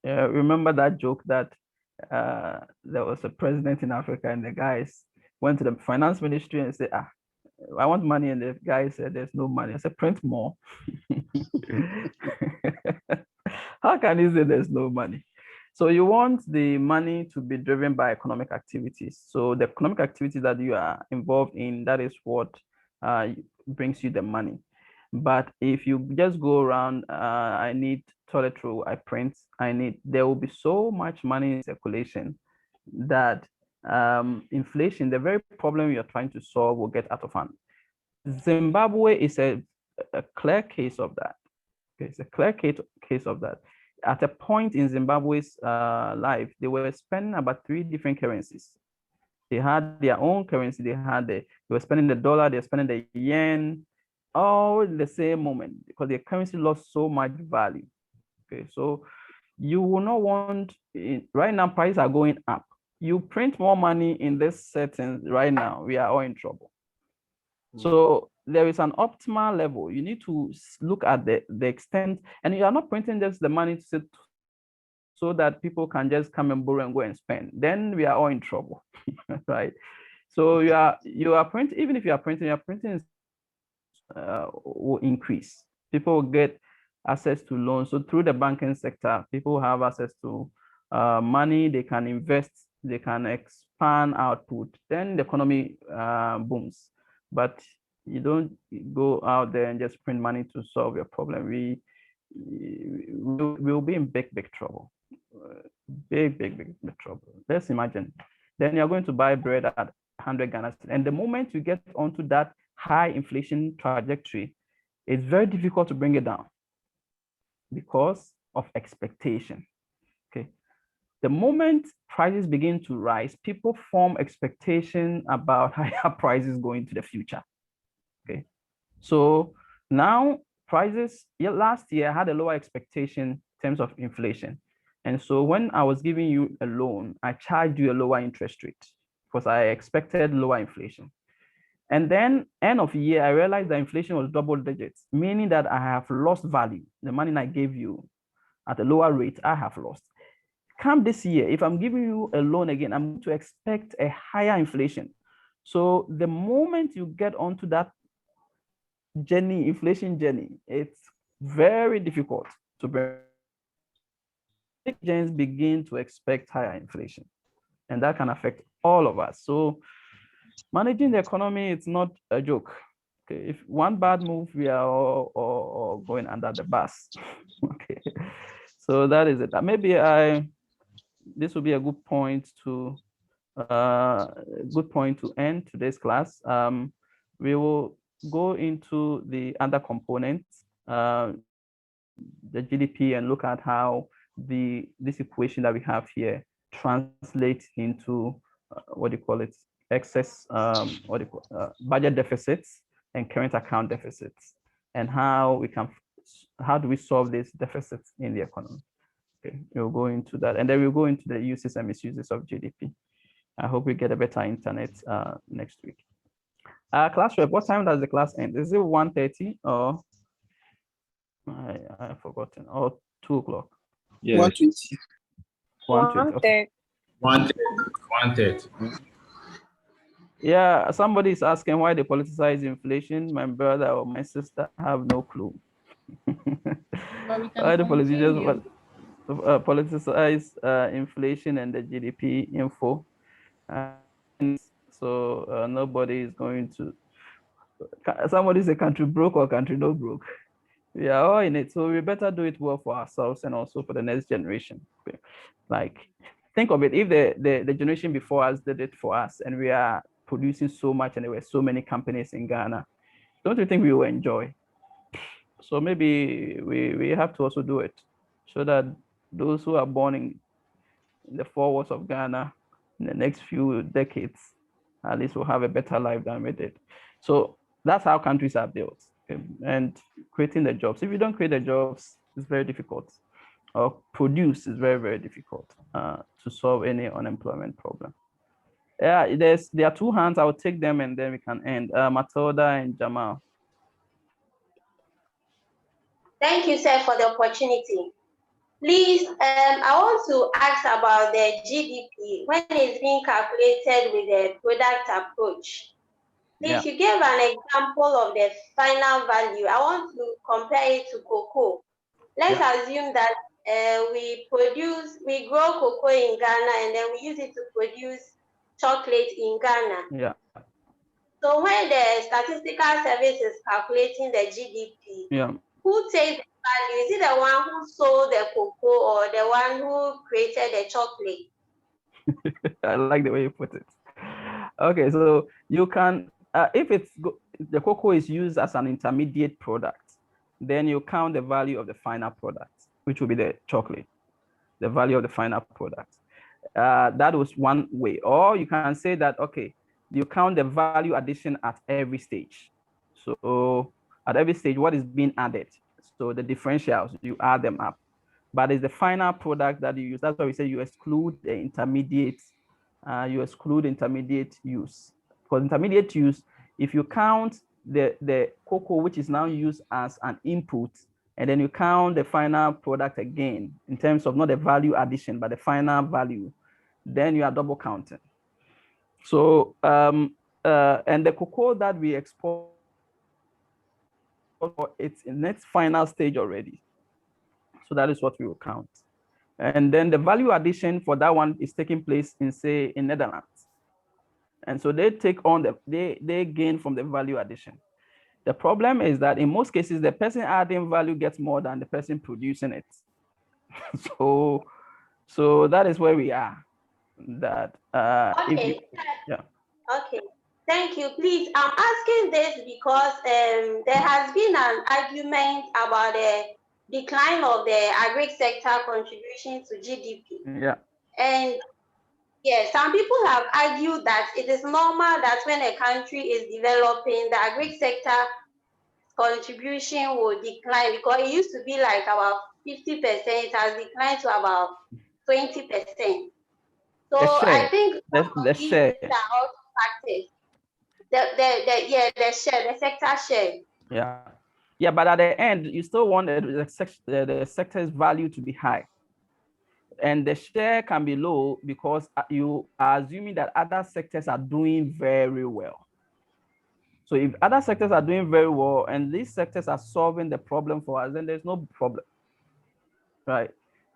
Remember that joke that there was a president in Africa and the guys went to the finance ministry and said, I want money. And the guy said, there's no money. I said, print more. How can you say there's no money? So you want the money to be driven by economic activities. So the economic activities that you are involved in, that is what brings you the money. But if you just go around, I need toilet roll, I print, there will be so much money in circulation that inflation, the very problem you're trying to solve, will get out of hand. Zimbabwe is a clear case of that. Okay, it's a clear case of that. At a point in Zimbabwe's life, they were spending about 3 different currencies. They had their own currency. They were spending the dollar, they were spending the yen, all in the same moment, because their currency lost so much value. Okay, so you will not want, right now prices are going up. You print more money in this setting right now, we are all in trouble. So there is an optimal level. You need to look at the extent, and you are not printing just the money so that people can just come and borrow and go and spend. Then we are all in trouble, right? So you are printing, even if you are printing, your printing will increase. People will get access to loans. So through the banking sector, people have access to money, they can invest, they can expand output, then the economy booms. But you don't go out there and just print money to solve your problem. We'll be in big trouble. Big trouble. Let's imagine. Then you're going to buy bread at 100 Ghana. And the moment you get onto that high inflation trajectory, it's very difficult to bring it down because of expectation. Okay. The moment prices begin to rise, people form expectation about higher prices going to the future. Okay. So now prices, last year I had a lower expectation in terms of inflation. And so when I was giving you a loan, I charged you a lower interest rate because I expected lower inflation. And then end of year, I realized that inflation was double digits, meaning that I have lost value. The money I gave you at a lower rate, I have lost. Come this year, if I'm giving you a loan again, I'm going to expect a higher inflation. So the moment you get onto that journey, inflation journey, it's very difficult to bring. Agents begin to expect higher inflation, and that can affect all of us. So managing the economy, it's not a joke. Okay, if one bad move, we are all going under the bus. Okay, so that is it. Maybe this will be a good point to end today's class. We will go into the other components, the GDP, and look at how this equation that we have here translates into what do you call it? Excess, budget deficits and current account deficits, and how do we solve these deficits in the economy? Okay, we'll go into that, and then we'll go into the uses and misuses of GDP. I hope we get a better internet next week. Class rep, what time does the class end? Is it 1:30 or I've forgotten, or 2 o'clock? Yes. 1:20. 1:20. Okay. 1:30. Yeah, somebody is asking why they politicize inflation. My brother or my sister have no clue. Why the politicians politicize inflation and the GDP info. So nobody is going to, somebody say country broke or country no broke. We are all in it, so we better do it well for ourselves and also for the next generation. Like, think of it, if the generation before us did it for us and we are producing so much and there were so many companies in Ghana, don't you think we will enjoy? So maybe we have to also do it so that those who are born in the 4 walls of Ghana in the next few decades, at least will have a better life than we did. So that's how countries are built, and creating the jobs. If you don't create the jobs, it's very difficult. Or produce is very, very difficult to solve any unemployment problem. Yeah, there are 2 hands. I'll take them and then we can end. Matilda and Jamal. Thank you, sir, for the opportunity. Please, I want to ask about the GDP when it's being calculated with the product approach. Please, you gave an example of the final value. I want to compare it to cocoa. Let's assume that we grow cocoa in Ghana and then we use it to produce chocolate in Ghana. Yeah. So when the statistical service is calculating the GDP, who takes the value? Is it the one who sold the cocoa or the one who created the chocolate? I like the way you put it. Okay, so you can, if the cocoa is used as an intermediate product, then you count the value of the final product, which will be the chocolate, the value of the final product. That was one way. Or you can say that, okay, you count the value addition at every stage. So at every stage, what is being added? So the differentials, you add them up. But it's the final product that you use. That's why we say you exclude the intermediate, use. For intermediate use, if you count the cocoa, which is now used as an input, and then you count the final product again, in terms of not the value addition, but the final value, then you are double counting. So, and the cocoa that we export, it's in its final stage already. So that is what we will count. And then the value addition for that one is taking place in, say, in Netherlands. And so they take on they gain from the value addition. The problem is that in most cases, the person adding value gets more than the person producing it. So that is where we are. That okay. Okay. Thank you. Please, I'm asking this because there has been an argument about the decline of the aggregate sector contribution to GDP. Yeah. And yes, some people have argued that it is normal that when a country is developing, the aggregate sector contribution will decline because it used to be like about 50%. It has declined to about 20%. So I think the share are also factors. the share, the sector share. Yeah, but at the end, you still want the sector's value to be high. And the share can be low because you are assuming that other sectors are doing very well. So if other sectors are doing very well and these sectors are solving the problem for us, then there's no problem, right?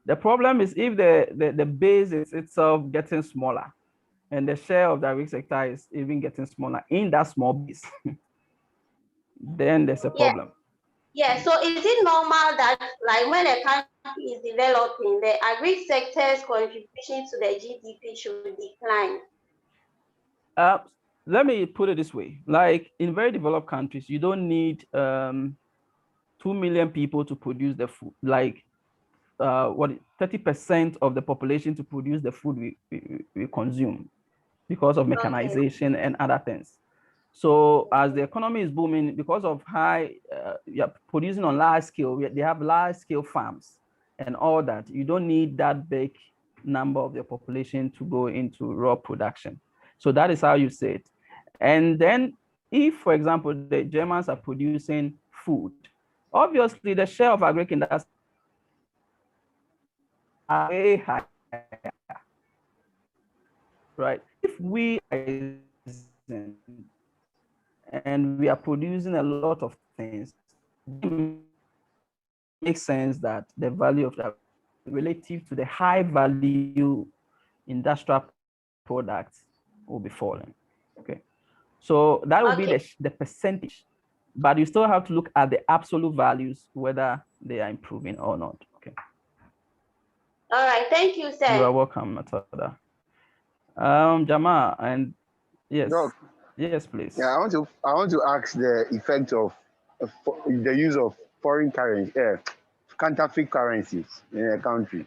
The problem is if the base is itself getting smaller and the share of the agri sector is even getting smaller in that small base, then there's a problem. Yeah, so is it normal that like when a country is developing, the agri sector's contribution to the GDP should decline? Let me put it this way. Like in very developed countries, you don't need 2 million people to produce the food, like 30% of the population to produce the food we consume because of mechanization and other things. So as the economy is booming, because of high, you're producing on large scale, they have large scale farms and all that. You don't need that big number of the population to go into raw production. So that is how you say it. And then if, for example, the Germans are producing food, obviously the share of agri industry are way higher, right? If we are and we are producing a lot of things, it makes sense that the value of that relative to the high value industrial products will be falling. Okay, so that will be the percentage, but you still have to look at the absolute values, whether they are improving or not. Okay. All right, thank you, sir. You are welcome, Matilda. Jama, and yes. Doc, yes, please. Yeah, I want to ask the effect of the use of foreign currency, counterfeit currencies in a country.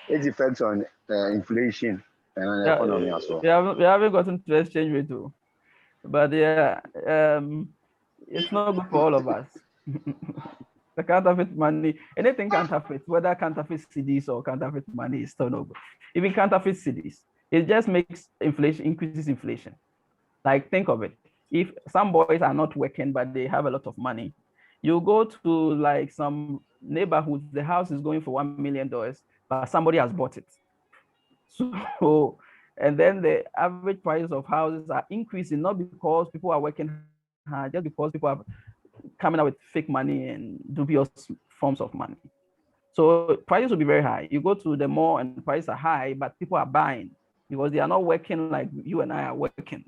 Its effects on inflation and on the economy as well. We haven't gotten to exchange rate too, but yeah, it's not good for all of us. The counterfeit money, anything counterfeit, whether counterfeit CDs or counterfeit money, is still no good. Even counterfeit CDs, it just makes inflation, increases inflation. Like, think of it. If some boys are not working, but they have a lot of money, you go to like some neighborhoods, the house is going for $1 million, but somebody has bought it. So, and then the average price of houses are increasing, not because people are working hard, just because people are coming out with fake money and dubious forms of money. So prices will be very high. You go to the mall and the prices are high, but people are buying because they are not working like you and I are working.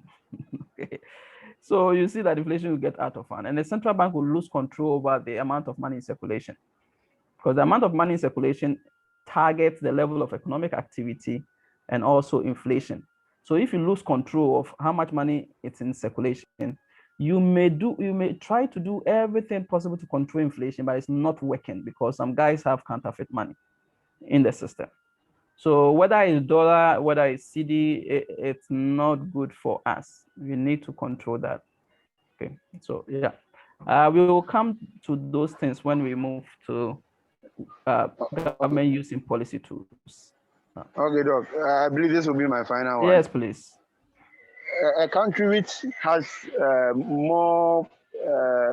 Okay. So you see that inflation will get out of hand, and the central bank will lose control over the amount of money in circulation, because the amount of money in circulation targets the level of economic activity and also inflation. So if you lose control of how much money it's in circulation, you may try to do everything possible to control inflation, but it's not working because some guys have counterfeit money in the system. So whether it's dollar, whether it's CD, it's not good for us. We need to control that. Okay, so yeah, we will come to those things when we move to government using policy tools. Okay, Doc. I believe this will be my final one. Yes, please. A country which has more,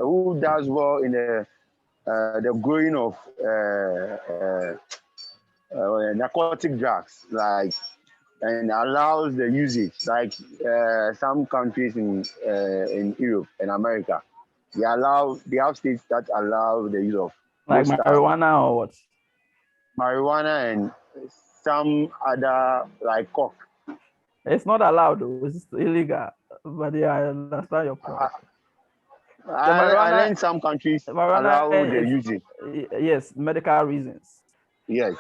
who does well in the growing of narcotic drugs, like, and allows the usage, like some countries in Europe and America, they have states that allow the use of like marijuana or what? Marijuana and some other, like coke. It's not allowed though, it's illegal. But yeah, I understand your point. I learned some countries allow the usage. Yes, medical reasons. Yes.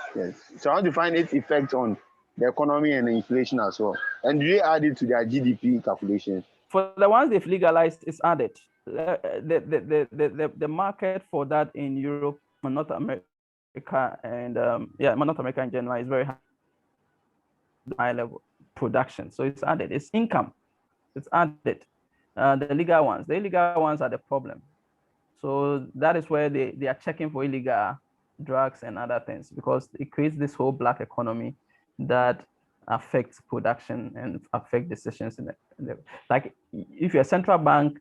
So I want to find its effect on the economy and inflation as well. And do they add it to their GDP calculations? For the ones they've legalized, it's added. The market for that in Europe and North America and North America in general is very high level production. So it's added. It's income. It's added. The illegal ones are the problem. So that is where they are checking for illegal drugs and other things, because it creates this whole black economy that affect production and affect decisions like if you're a central bank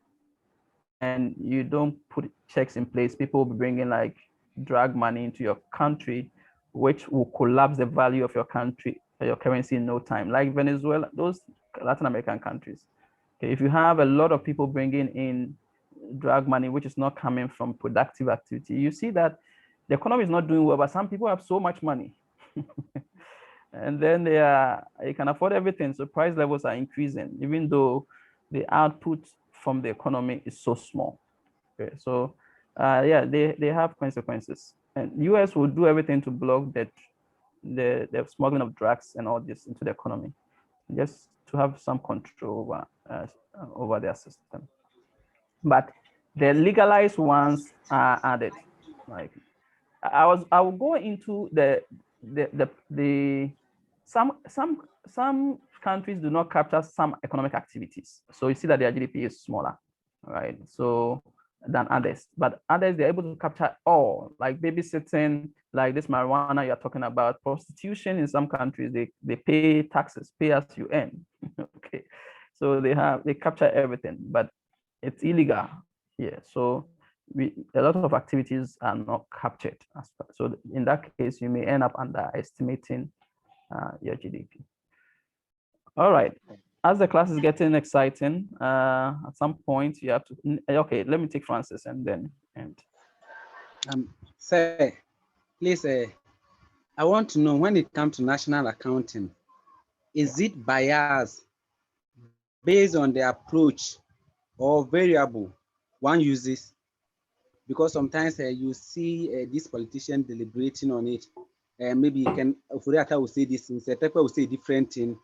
and you don't put checks in place, people will be bringing like drag money into your country, which will collapse the value of your country, your currency in no time. Like Venezuela, those Latin American countries. Okay, if you have a lot of people bringing in drag money, which is not coming from productive activity, you see that the economy is not doing well, but some people have so much money. And then they can afford everything. So price levels are increasing, even though the output from the economy is so small. Okay, so yeah, they have consequences. And US will do everything to block the smuggling of drugs and all this into the economy, just to have some control over their system. But the legalized ones are added. Like I will go into some countries do not capture some economic activities. So you see that their GDP is smaller, right? So than others, but others they're able to capture all, like babysitting, like this marijuana you're talking about, prostitution in some countries, they pay taxes, pay as you earn. Okay, so they capture everything, but it's illegal here. So a lot of activities are not captured. So in that case, you may end up underestimating your GDP. All right. As the class is getting exciting, at some point you have to. Okay, let me take Francis and then end. Sir, please. I want to know, when it comes to national accounting, is it biased based on the approach or variable one uses? Because sometimes you see this politician deliberating on it. Maybe you can, Furiata will say this thing, Tepe will say different thing,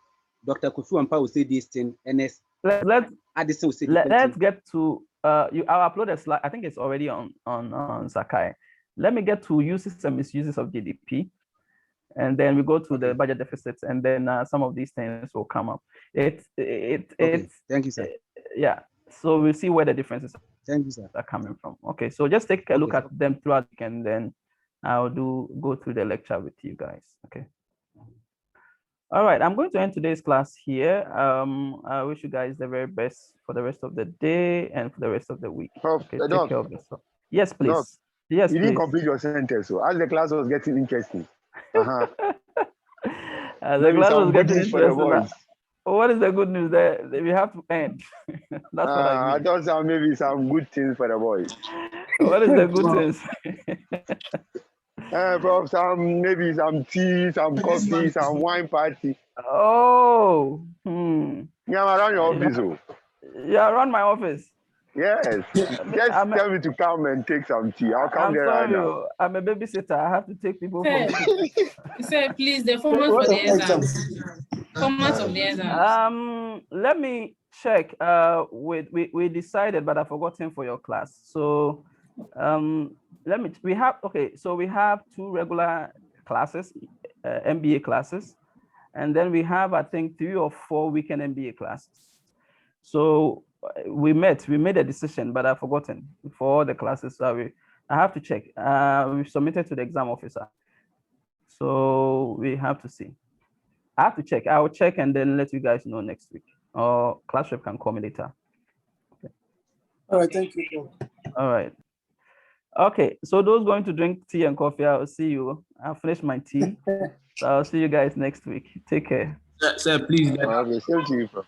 Dr. Kofi Wampa will say this thing, and let's get to I'll upload a slide. I think it's already on Sakai. Let me get to uses and misuses of GDP, and then we go to the budget deficits, and then some of these things will come up. It's thank you, sir. Yeah, so we'll see where the differences are coming from. Okay, so just take a look at them throughout, and then I'll go through the lecture with you guys. Okay. All right, I'm going to end today's class here. I wish you guys the very best for the rest of the day and for the rest of the week. Okay, take care of yourself. Yes, please. Doc, yes, you please. didn't complete your sentence. So as the class was getting interesting. The class was getting interesting. What is the good news there? We have to end. That's what I mean. I thought maybe some good things for the boys. What is the good things? Maybe some tea, some coffee, some wine party. Oh. Yeah, I'm around your office. Yeah, around my office. Yes. Just tell me to come and take some tea. I'll come there right now. I'm a babysitter. I have to take people from. Sir, please, the format for the exams. Format of the exams. Let me check. We decided, but I've forgotten for your class. So we have 2 regular classes, MBA classes, and then we have, I think, 3 or 4 weekend MBA classes. So we made a decision, but I've forgotten for all the classes. So I have to check. We've submitted to the exam officer, so we have to see. I have to check. I will check and then let you guys know next week, or class rep can call me later. Okay. All right, thank you. All right. Okay, so those going to drink tea and coffee, I'll see you. I'll finish my tea. So I'll see you guys next week. Take care. Sir, please. Okay, same to you, bro.